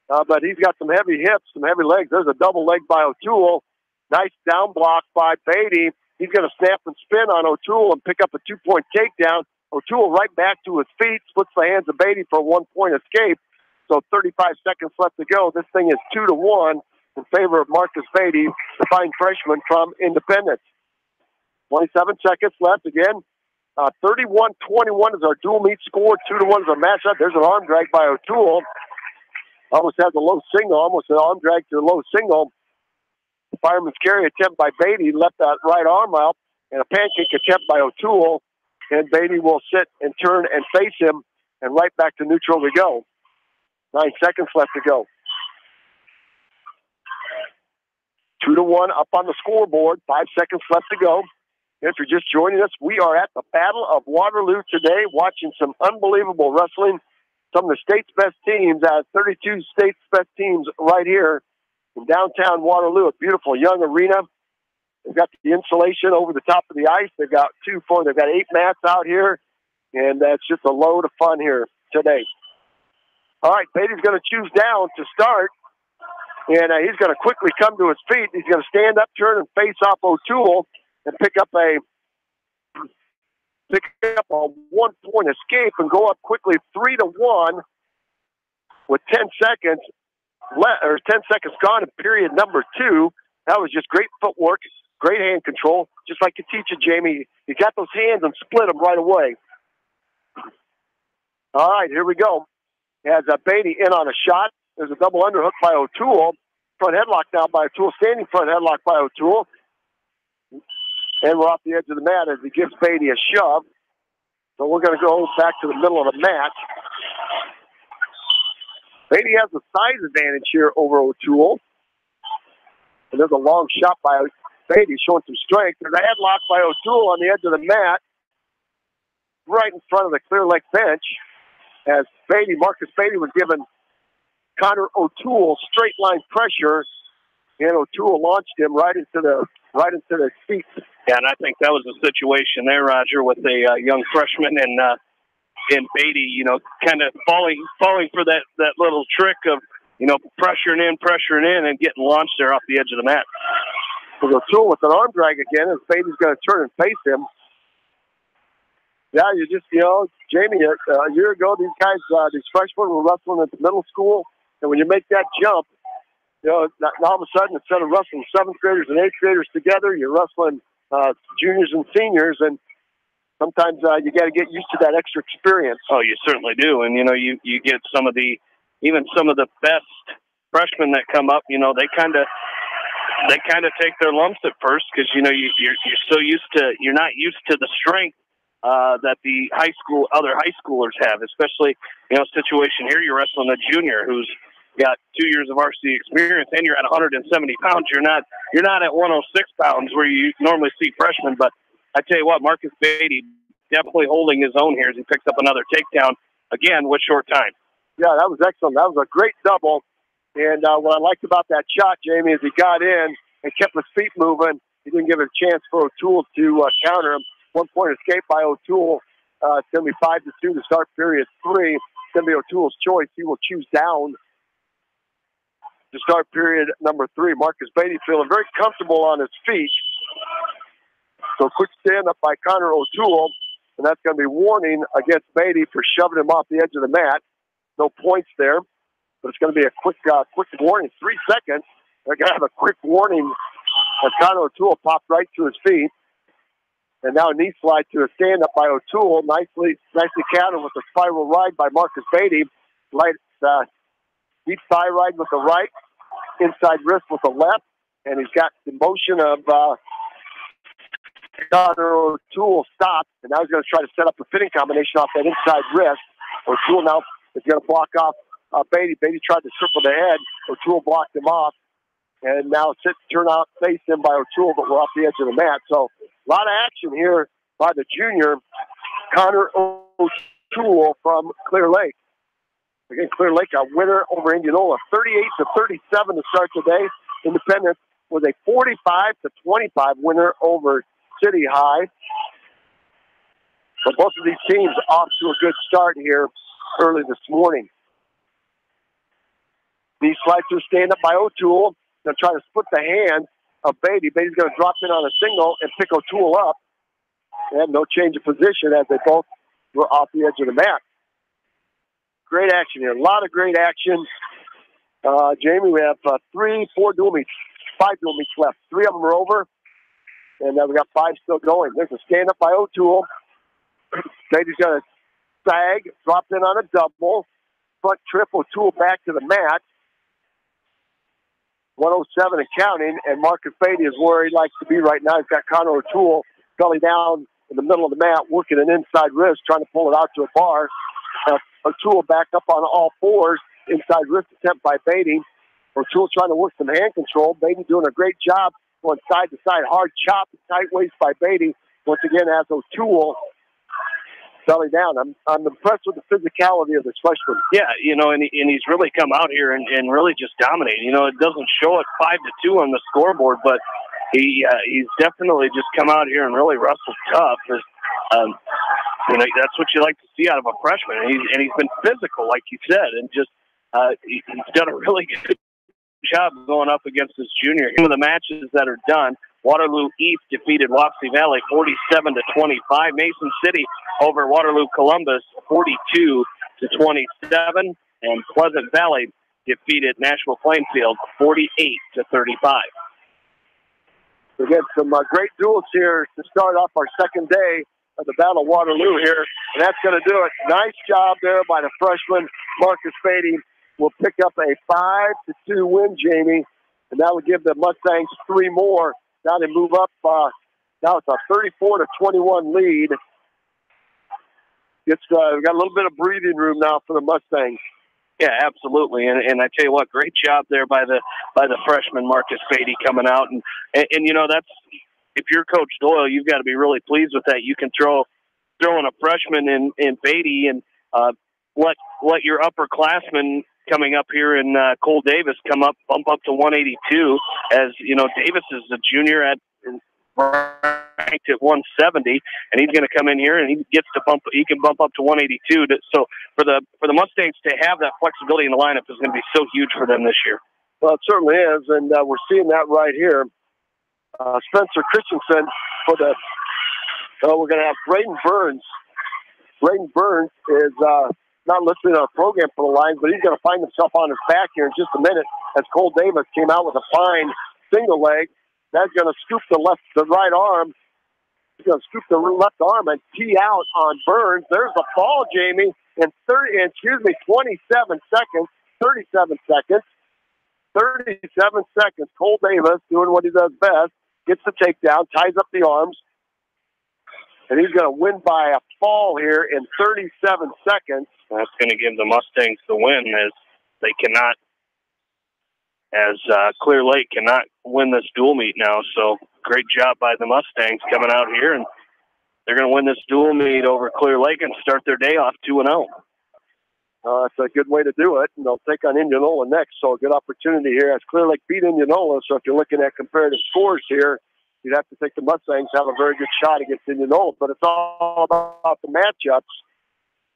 but he's got some heavy hips, some heavy legs. There's a double leg by O'Toole. Nice down block by Beatty. He's going to snap and spin on O'Toole and pick up a 2-point takedown. O'Toole right back to his feet, splits the hands of Beatty for a 1-point escape. So 35 seconds left to go. This thing is 2-1 in favor of Marcus Beatty, the fine freshman from Independence. 27 seconds left again. 31-21 is our dual meet score. 2-1 is our matchup. There's an arm drag by O'Toole. Almost has a low single. Almost an arm drag to a low single. Fireman's carry attempt by Beatty. Left that right arm out. And a pancake attempt by O'Toole. And Beatty will sit and turn and face him. And right back to neutral we go. 9 seconds left to go. 2-1 up on the scoreboard. 5 seconds left to go. If you're just joining us, we are at the Battle of Waterloo today, watching some unbelievable wrestling. Some of the state's best teams, 32 state's best teams right here in downtown Waterloo, a beautiful young arena. They've got the insulation over the top of the ice. They've got 8 mats out here, and that's just a load of fun here today. All right, Beatty's going to choose down to start, and he's going to quickly come to his feet. He's going to stand up, turn, and face off O'Toole and pick up a 1-point escape and go up quickly 3-1 with 10 seconds left, or 10 seconds gone in period number 2. That was just great footwork, great hand control, just like you teach it, Jamie. You got those hands and split them right away. All right, here we go. Has Beatty in on a shot. There's a double underhook by O'Toole. Front headlock now by O'Toole. Standing front headlock by O'Toole. And we're off the edge of the mat as he gives Beatty a shove. So we're going to go back to the middle of the mat. Beatty has a size advantage here over O'Toole. And there's a long shot by Beatty showing some strength. There's a headlock by O'Toole on the edge of the mat, right in front of the Clear Lake bench, as Marcus Beatty was given Connor O'Toole straight line pressure, and O'Toole launched him right into the feet. Yeah, and I think that was a situation there, Roger, with a young freshman and Beatty, kind of falling for that little trick of, pressuring in and getting launched there off the edge of the mat. So O'Toole with an arm drag again, as Beatty's going to turn and face him. Yeah, Jamie, a year ago, these freshmen were wrestling at the middle school, and when you make that jump, now all of a sudden, instead of wrestling 7th graders and 8th graders together, you're wrestling juniors and seniors, and sometimes you got to get used to that extra experience. Oh, you certainly do, and you get some of the best freshmen that come up. They kind of take their lumps at first because you're so you're not used to the strength that the other high schoolers have, especially a situation here. You're wrestling a junior who's got 2 years of varsity experience, and you're at 170 pounds. You're not at 106 pounds where you normally see freshmen. But I tell you what, Marcus Beatty definitely holding his own here as he picks up another takedown again with short time. Yeah, that was excellent. That was a great double. And what I liked about that shot, Jamie, is he got in and kept his feet moving. He didn't give it a chance for O'Toole to counter him. 1 point escape by O'Toole. It's going to be 5-2 to start period 3. It's going to be O'Toole's choice. He will choose down to start period number 3. Marcus Beatty feeling very comfortable on his feet. So quick stand up by Connor O'Toole, and that's going to be warning against Beatty for shoving him off the edge of the mat. No points there, but it's going to be a quick warning. 3 seconds. They're going to have a quick warning as Connor O'Toole popped right to his feet. And now a knee slide to a stand-up by O'Toole. Nicely countered with a spiral ride by Marcus Beatty. Deep thigh ride with the right, inside wrist with the left, and he's got the motion of Connor O'Toole stopped, and now he's going to try to set up a fitting combination off that inside wrist. O'Toole now is going to block off Beatty. Beatty tried to triple the head. O'Toole blocked him off, and now turn out face him by O'Toole, but we're off the edge of the mat. So a lot of action here by the junior, Connor O'Toole from Clear Lake. Again, Clear Lake a winner over Indianola, 38-37 to start today. Independence was a 45-25 winner over City High. But both of these teams off to a good start here early this morning. These slides are stand up by O'Toole. They'll try to split the hands of Beatty. Beatty's going to drop in on a single and pick O'Toole up. And no change of position as they both were off the edge of the mat. Great action here. A lot of great action. Jamie, we have 5 dual meets left. 3 of them are over. And we got 5 still going. There's a stand up by O'Toole. Beatty's going to sag, drop in on a double. Front trip, O'Toole back to the mat. 107 and counting. And Marcus Beatty is where he likes to be right now. He's got Connor O'Toole belly down in the middle of the mat, working an inside wrist, trying to pull it out to a bar. O'Toole back up on all fours. Inside wrist attempt by Beatty. O'Toole trying to work some hand control. Beatty doing a great job going side to side. Hard chop, tight waist by Beatty. Once again, as O'Toole belly down. I'm impressed with the physicality of this freshman. Yeah, and he's really come out here and really just dominated. It doesn't show it 5-2 on the scoreboard, but he's definitely just come out here and really wrestled tough. That's what you like to see out of a freshman. And he's been physical, like you said, and just he's done a really good job going up against this junior. Some of the matches that are done, Waterloo East defeated Wapsie Valley 47-25. Mason City over Waterloo Columbus 42-27. And Pleasant Valley defeated Nashville Plainfield 48-35. We get some great duels here to start off our second day of the Battle of Waterloo here, and that's going to do it. Nice job there by the freshman, Marcus Beatty. Will pick up a 5-2 win, Jamie, and that will give the Mustangs 3 more. Now they move up. Now it's a 34-21 lead. We've got a little bit of breathing room now for the Mustangs. Yeah, absolutely. And I tell you what, great job there by the freshman Marcus Beatty coming out. And you know, that's, if you're Coach Doyle, you've got to be really pleased with that. You can throw in a freshman in Beatty and let your upperclassmen coming up here in Cole Davis bump up to 182. As you know, Davis is a junior ranked at 170, and he's going to come in here and he can bump up to 182. So for the Mustangs to have that flexibility in the lineup is going to be so huge for them this year. Well, it certainly is, and we're seeing that right here. Spencer Christensen for the. We're going to have Braden Burns. Braden Burns is not listed on our program for the Lions, but he's going to find himself on his back here in just a minute as Cole Davis came out with a fine single leg. That's going to scoop the right arm. He's going to scoop the left arm and tee out on Burns. There's the fall, Jamie, in 27 seconds. 37 seconds. 37 seconds. Cole Davis doing what he does best. Gets the takedown, ties up the arms. And he's going to win by a fall here in 37 seconds. That's going to give the Mustangs the win, as they cannot, Clear Lake cannot win this dual meet now. So great job by the Mustangs coming out here, and they're going to win this dual meet over Clear Lake and start their day off 2-0. It's a good way to do it, and they'll take on Indianola next. So a good opportunity here as Clear Lake beat Indianola. So if you're looking at comparative scores here, you'd have to think the Mustangs have a very good shot against Indianola, but it's all about the matchups.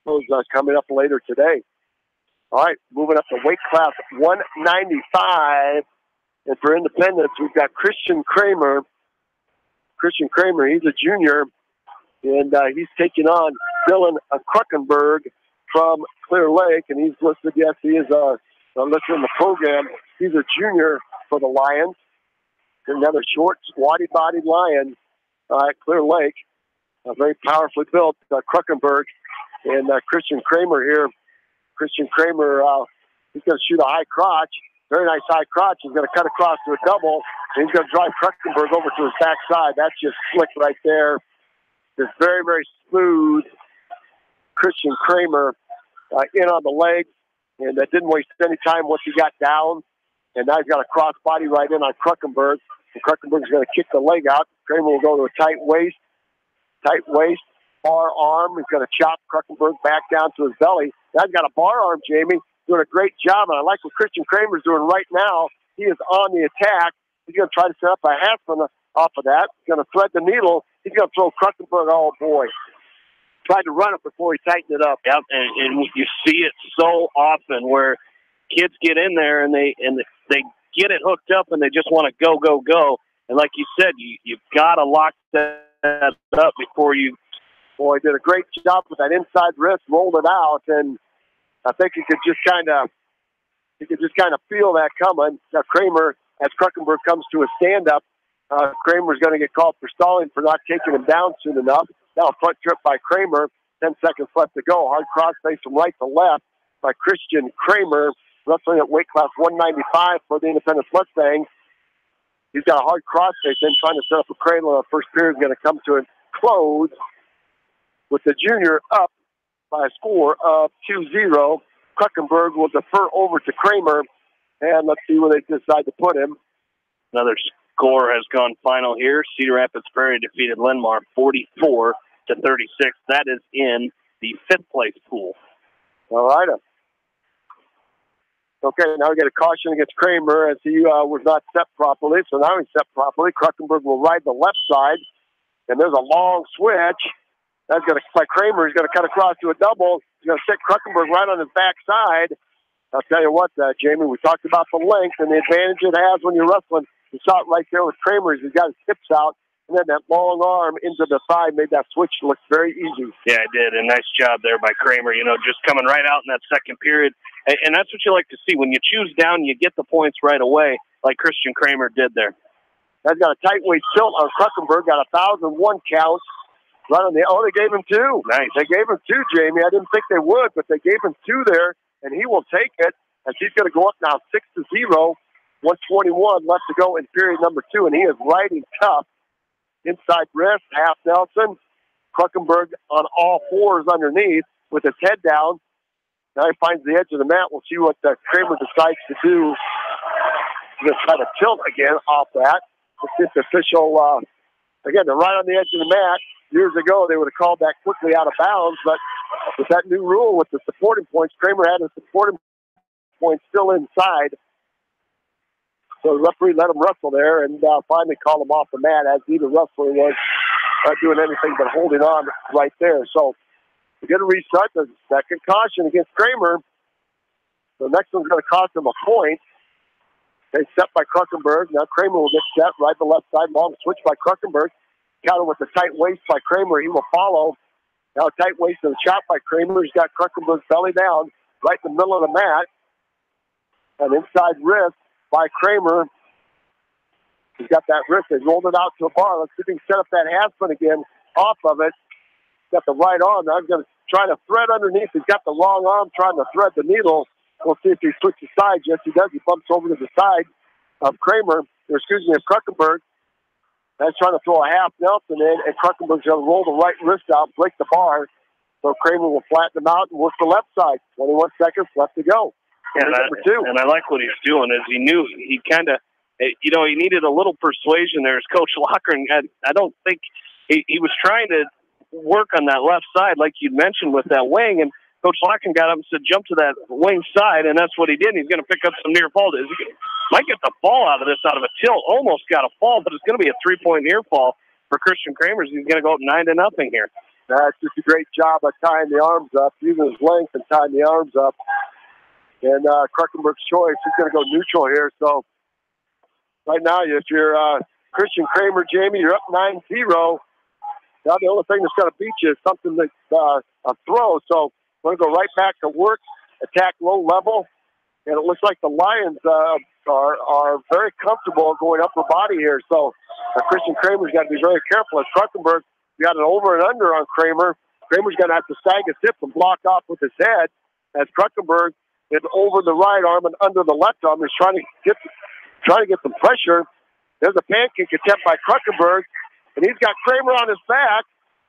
Those coming up later today. All right, moving up to weight class 195. And for Independence, we've got Christian Kramer. Christian Kramer, he's a junior, and he's taking on Dylan Kruckenberg from Clear Lake, and he's listed, yes, he is listed in the program. He's a junior for the Lions. Another short, squatty-bodied Lion at Clear Lake. Very powerfully built, Kruckenberg. And Christian Kramer here. Christian Kramer, he's going to shoot a high crotch. Very nice high crotch. He's going to cut across to a double. And he's going to drive Kruckenberg over to his backside. That's just slick right there. Just very, very smooth. Christian Kramer in on the legs. And didn't waste any time once he got down. And now he's got a cross body right in on Kruckenberg. And Kruckenberg's going to kick the leg out. Kramer will go to a tight waist. Bar arm. He's going to chop Kruckenberg back down to his belly. Now he's got a bar arm, Jamie, doing a great job. And I like what Christian Kramer's doing right now. He is on the attack. He's going to try to set up a half off of that. He's going to thread the needle. He's going to throw Kruckenberg. Oh, boy. Tried to run it before he tightened it up. Yep, and you see it so often where kids get in there and they get it hooked up and they just want to go. And like you said, you've got to lock that up before you. Boy, did a great job with that inside wrist, rolled it out, and I think he could just kind of feel that coming. Now Kramer, as Kruckenberg comes to a stand-up, Kramer's going to get called for stalling for not taking him down soon enough. Now a front trip by Kramer, 10 seconds left to go. Hard cross face from right to left by Christian Kramer, wrestling at weight class 195 for the Independence Mustangs. He's got a hard cross face in, trying to set up a cradle. The first period is going to come to a close with the junior up by a score of 2-0. Kruckenberg will defer over to Kramer, and let's see where they decide to put him. Another score has gone final here. Cedar Rapids Prairie defeated Lenmar 44-36. That is in the 5th place pool. All right. Okay, now we get a caution against Kramer as he was not set properly. So now he's set properly. Kruckenberg will ride the left side, and there's a long switch. That's going to by Kramer. He's going to cut across to a double. He's going to stick Kruckenberg right on his backside. I'll tell you what, Jamie, we talked about the length and the advantage it has when you're wrestling. You saw it right there with Kramer. He's got his hips out, and then that long arm into the side made that switch look very easy. Yeah, it did. A nice job there by Kramer, just coming right out in that second period. And that's what you like to see. When you choose down, you get the points right away, like Christian Kramer did there. That's got a tight weight tilt on Kruckenberg, got 1,001 counts. Right on they gave him 2. Nice. They gave him 2, Jamie. I didn't think they would, but they gave him 2 there, and he will take it as he's going to go up now 6-0. 121 left to go in period number 2, and he is riding tough. Inside wrist, half Nelson. Kruckenberg on all fours underneath with his head down. Now he finds the edge of the mat. We'll see what Kramer decides to do. He's going to try to tilt again off that. It's official. Again, they're right on the edge of the mat. Years ago, they would have called that quickly out of bounds, but with that new rule with the supporting points, Kramer had his supporting points still inside. So the referee let him wrestle there and finally called him off the mat, as either wrestler was not doing anything but holding on right there. So we're going to restart the second caution against Kramer. The next one's going to cost him a point. They set by Kruckenberg. Now Kramer will get set right to left side. Long switch by Kruckenberg. Counter with the tight waist by Kramer. He will follow. Now tight waist and chop by Kramer. He's got Kruckenberg's belly down right in the middle of the mat. An inside wrist by Kramer. He's got that wrist. They rolled it out to a bar. Let's see if he can set up that Haspin again off of it. Got the right arm. Now he's going to try to thread underneath. He's got the wrong arm trying to thread the needle. We'll see if he switches sides. Yes, he does. He bumps over to the side of Kramer, or excuse me, of Kruckenberg. That's trying to throw a half Nelson in, and Kruckenberg's going to roll the right wrist out, break the bar. So Kramer will flatten him out and work the left side. 21 seconds left to go. And I like what he's doing, is he knew he kind of, he needed a little persuasion there as Coach Lochran. I don't think he was trying to work on that left side, like you mentioned, with that wing, and Coach Lochran got up and said, jump to that wing side, and that's what he did. He's going to pick up some near fall. He might get the fall out of this, out of a tilt. Almost got a fall, but it's going to be a 3-point near fall for Christian Kramers. He's going to go up 9-0 here. That's just a great job of tying the arms up, using his length and tying the arms up. And Kruckenberg's choice, he's going to go neutral here. So right now, if you're Christian Kramer, Jamie, you're up 9-0. Now the only thing that's going to beat you is something that's a throw. So we're going to go right back to work, attack low level. And it looks like the Lions are very comfortable going upper body here. So Christian Kramer's got to be very careful. As Kruckenberg got an over and under on Kramer, Kramer's going to have to sag his hip and block off with his head. As Kruckenberg is over the right arm and under the left arm, he's trying to get some pressure. There's a pancake attempt by Kruckenberg, and he's got Kramer on his back.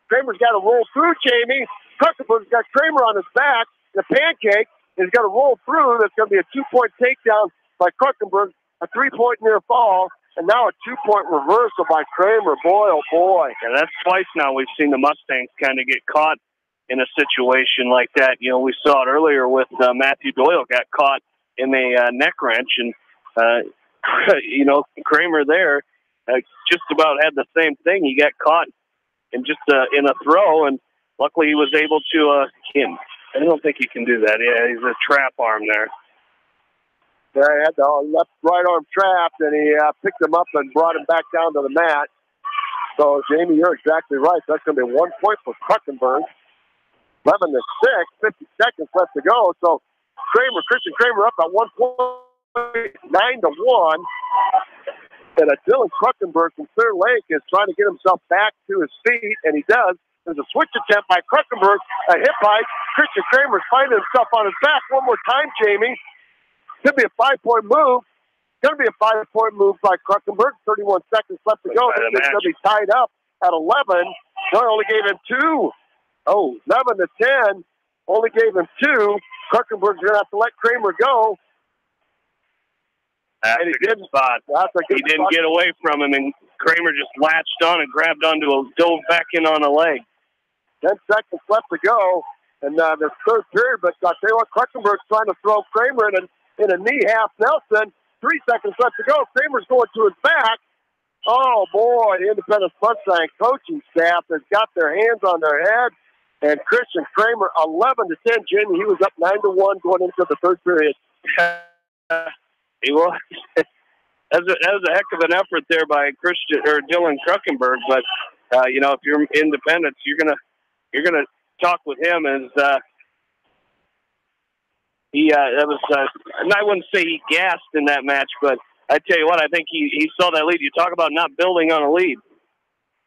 Kramer's got to roll through, Jamie. Kruckenberg's got Kramer on his back. The pancake is going to roll through. That's going to be a 2-point takedown by Kruckenberg, a 3-point near fall, and now a 2-point reversal by Kramer. Boy, oh boy. Yeah, that's twice now we've seen the Mustangs kind of get caught in a situation like that. You know, we saw it earlier with Matthew Doyle got caught in a neck wrench, and, Kramer there just about had the same thing. He got caught in just in a throw, and luckily he was able to I don't think he can do that. Yeah, he's a trap arm there. Yeah, he had the left right arm trapped, and he picked him up and brought him back down to the mat. So, Jamie, you're exactly right. That's going to be 1 point for Kruckenberg. 11-6, 50 seconds left to go. So, Christian Kramer up at 1 point, 9-1. And Dylan Kruckenberg from Clear Lake is trying to get himself back to his feet, and he does. There's a switch attempt by Kruckenberg, a hip hike. Christian Kramer's finding himself on his back one more time, Jamie. Could be a 5-point move. Going to be a 5-point move by Kruckenberg. 31 seconds left to go. This is going to be tied up at 11. Doyle only gave him 2. 11-10. Only gave him 2. Kruckenberg's going to have to let Kramer go. That's a good spot. He didn't get away from him, and Kramer just latched on and grabbed onto a, dove back in on a leg. 10 seconds left to go. And the third period, but I'll tell you what, Kruckenberg's trying to throw Kramer in a knee half Nelson. 3 seconds left to go. Kramer's going to his back. Oh, boy, the Independence Mustang coaching staff has got their hands on their head. And Christian Kramer, 11-10. Jamie, he was up 9-1 going into the third period. He was. That was a heck of an effort there by Dylan Kruckenberg. But if you're Independence, you're gonna talk with him as I wouldn't say he gassed in that match, but I tell you what, I think he saw that lead. You talk about not building on a lead.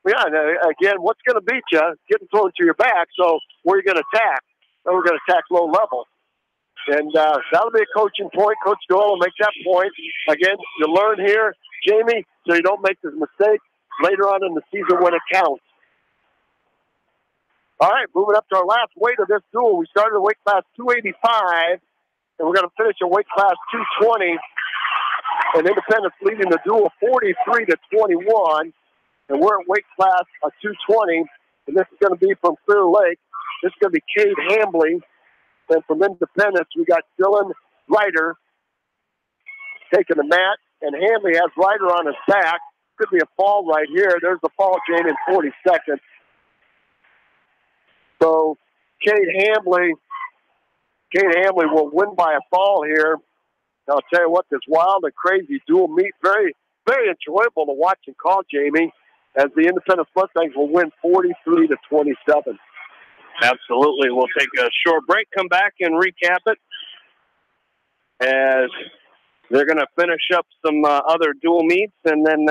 Yeah, again, what's going to beat you? Getting thrown to your back. So where are you going to attack? And we're going to attack low level. And that'll be a coaching point. Coach Doyle will make that point. Again, you learn here, Jamie, so you don't make this mistake later on in the season when it counts. All right, moving up to our last weight of this duel. We started at weight class 285, and we're going to finish at weight class 220. And Independence leading the duel 43-21. And we're at weight class 220, and this is going to be from Clear Lake. This is going to be Cade Hambley. And from Independence, we got Dylan Ryder taking the mat, and Hambley has Ryder on his back. Could be a fall right here. There's the fall, Jane, in 40 seconds. So Cade Hambley will win by a fall here. I'll tell you what, this wild and crazy dual meet, very, very enjoyable to watch and call, Jamie, as the Independence Mustangs will win 43-27. Absolutely. We'll take a short break, come back and recap it, as they're going to finish up some other dual meets, and then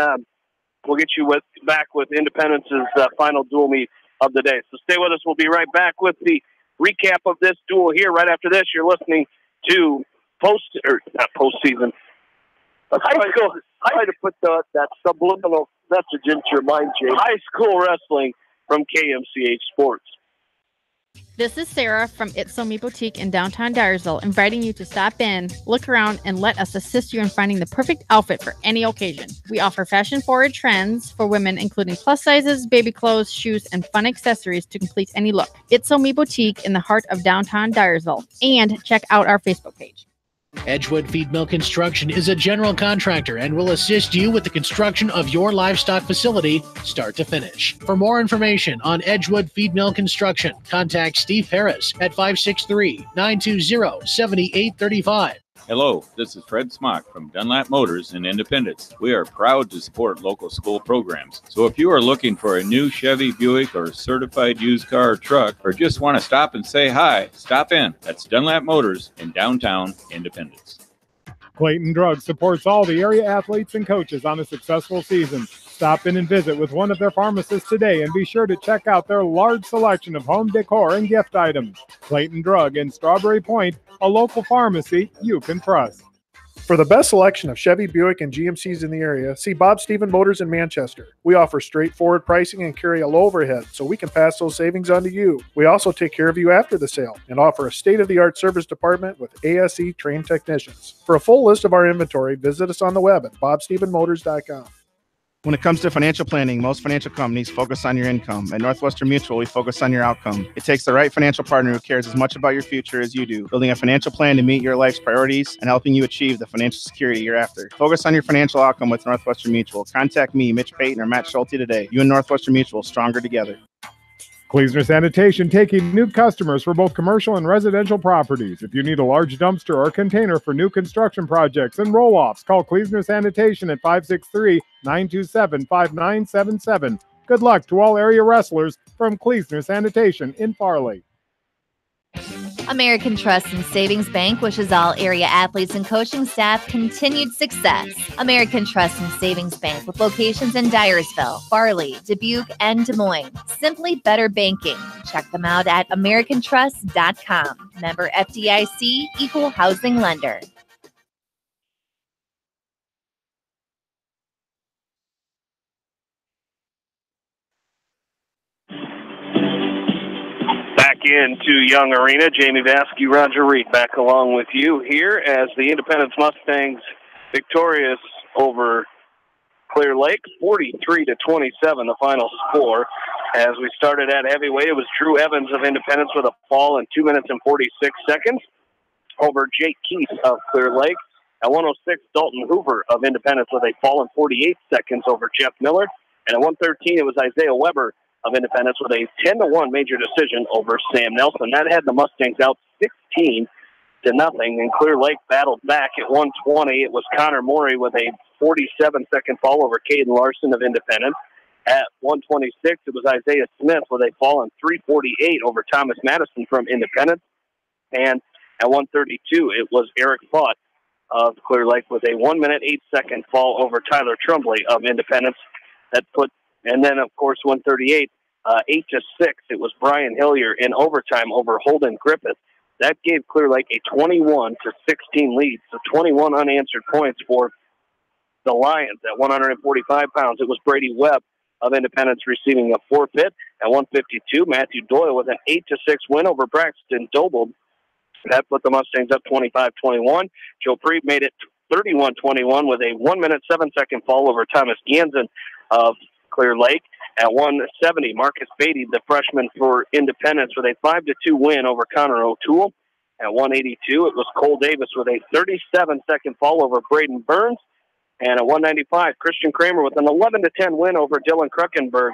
we'll get you back with Independence's final dual meet of the day. So stay with us. We'll be right back with the recap of this duel here. Right after this, you're listening to not postseason. I try to put that subliminal message into your mind, James. High school wrestling from KMCH Sports. This is Sarah from It's So Me Boutique in downtown Dyersville, inviting you to stop in, look around, and let us assist you in finding the perfect outfit for any occasion. We offer fashion-forward trends for women, including plus sizes, baby clothes, shoes, and fun accessories to complete any look. It's So Me Boutique in the heart of downtown Dyersville. And check out our Facebook page. Edgewood Feed Mill Construction is a general contractor and will assist you with the construction of your livestock facility, start to finish. For more information on Edgewood Feed Mill Construction, contact Steve Harris at 563-920-7835. Hello, this is Fred Smock from Dunlap Motors in Independence. We are proud to support local school programs. So if you are looking for a new Chevy, Buick, or certified used car or truck, or just want to stop and say hi, stop in. That's Dunlap Motors in downtown Independence. Clayton Drug supports all the area athletes and coaches on a successful season. Stop in and visit with one of their pharmacists today, and be sure to check out their large selection of home decor and gift items. Clayton Drug in Strawberry Point, a local pharmacy you can trust. For the best selection of Chevy, Buick, and GMCs in the area, see Bob Stephen Motors in Manchester. We offer straightforward pricing and carry a low overhead, so we can pass those savings on to you. We also take care of you after the sale and offer a state-of-the-art service department with ASE trained technicians. For a full list of our inventory, visit us on the web at bobstephenmotors.com. When it comes to financial planning, most financial companies focus on your income. At Northwestern Mutual, we focus on your outcome. It takes the right financial partner who cares as much about your future as you do, building a financial plan to meet your life's priorities and helping you achieve the financial security you're after. Focus on your financial outcome with Northwestern Mutual. Contact me, Mitch Payton, or Matt Schulte today. You and Northwestern Mutual, stronger together. Kleesner Sanitation taking new customers for both commercial and residential properties. If you need a large dumpster or container for new construction projects and roll-offs, call Kleesner Sanitation at 563-927-5977. Good luck to all area wrestlers from Kleesner Sanitation in Farley. American Trust and Savings Bank wishes all area athletes and coaching staff continued success. American Trust and Savings Bank with locations in Dyersville, Farley, Dubuque, and Des Moines. Simply better banking. Check them out at americantrust.com. Member FDIC, equal housing lender. Back into Young Arena, Jamie Vasky, Roger Reed back along with you here as the Independence Mustangs victorious over Clear Lake, 43-27, the final score. As we started at heavyweight, it was Drew Evans of Independence with a fall in 2 minutes and 46 seconds over Jake Keith of Clear Lake. At 106, Dalton Hoover of Independence with a fall in 48 seconds over Jeff Miller. And at 113, it was Isaiah Weber of Independence with a 10-1 major decision over Sam Nelson. That had the Mustangs out 16-0, and Clear Lake battled back. At 120, it was Connor Morey with a 47-second fall over Caden Larson of Independence. At 126, it was Isaiah Smith with a fall in 3:48 over Thomas Madison from Independence. And at 132, it was Eric Fott of Clear Lake with a 1 minute 8-second fall over Tyler Tremblay of Independence. And then, of course, 138, 8-6, it was Brian Hillier in overtime over Holden Griffith. That gave Clear Lake a 21-16 lead, so 21 unanswered points for the Lions. At 145 pounds, it was Brady Webb of Independence receiving a forfeit. At 152, Matthew Doyle with an 8-6 win over Braxton Doble. That put the Mustangs up 25-21. Joe Preet made it 31-21 with a 1-minute, 7-second fall over Thomas Gansen of Clear Lake. At 170, Marcus Beatty, the freshman for Independence, with a 5-2 win over Connor O'Toole. At 182, it was Cole Davis with a 37-second fall over Braden Burns. And at 195, Christian Kramer with an 11-10 win over Dylan Kruckenberg.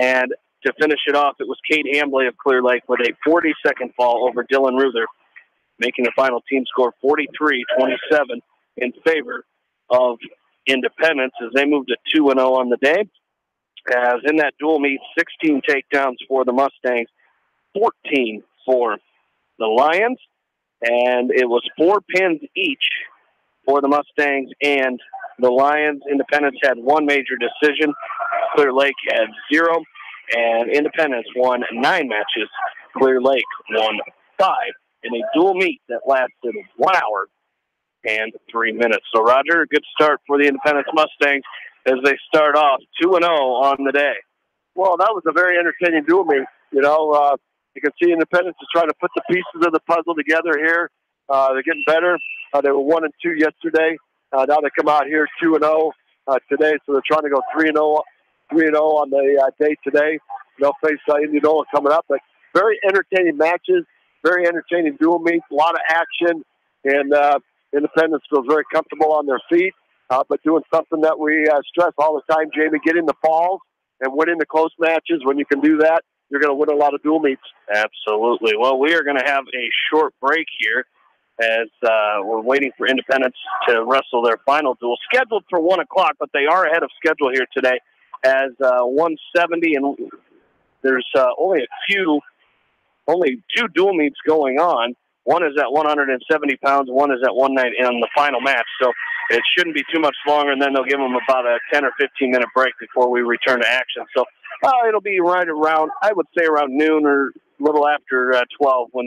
And to finish it off, it was Kate Hambley of Clear Lake with a 40-second fall over Dylan Ruther, making the final team score 43-27 in favor of Independence as they moved to 2-0 on the day. As in that dual meet, 16 takedowns for the Mustangs, 14 for the Lions, and it was 4 pins each for the Mustangs and the Lions. Independence had 1 major decision. Clear Lake had 0, and Independence won 9 matches. Clear Lake won 5 in a dual meet that lasted 1 hour and 3 minutes. So, Roger, a good start for the Independence Mustangs as they start off 2-0 on the day. Well, that was a very entertaining duel meet. You know, you can see Independence is trying to put the pieces of the puzzle together here. They're getting better. They were 1-2 yesterday. Now they come out here 2-0 today, so they're trying to go 3-0 on the day today. They'll face Indianola coming up. But very entertaining matches, very entertaining duel meets, a lot of action, and Independence feels very comfortable on their feet, but doing something that we stress all the time, Jamie, getting the falls and winning the close matches. When you can do that, you're going to win a lot of duel meets. Absolutely. Well, we are going to have a short break here as we're waiting for Independence to wrestle their final duel, scheduled for 1 o'clock, but they are ahead of schedule here today as 170, and there's only 2 duel meets going on. One is at 170 pounds, one is at 190 in the final match. So it shouldn't be too much longer, and then they'll give them about a 10 or 15-minute break before we return to action. So it'll be right around, I would say around noon or a little after 12 when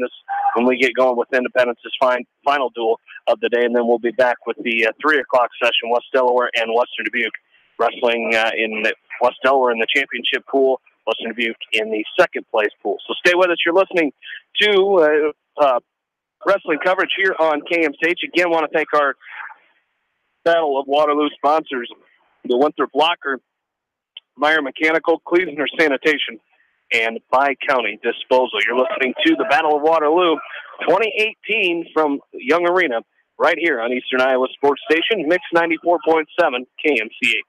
we get going with Independence's final duel of the day, and then we'll be back with the 3 o'clock session, West Delaware and Western Dubuque wrestling in West Delaware in the championship pool, Western Dubuque in the second place pool. So stay with us. You're listening to wrestling coverage here on KMSH. Again, want to thank our Battle of Waterloo sponsors, the Winthrop Locker, Meyer Mechanical, Cleveland Sanitation, and Bi-County Disposal. You're listening to the Battle of Waterloo 2018 from Young Arena right here on Eastern Iowa Sports Station, Mix 94.7 KMCH.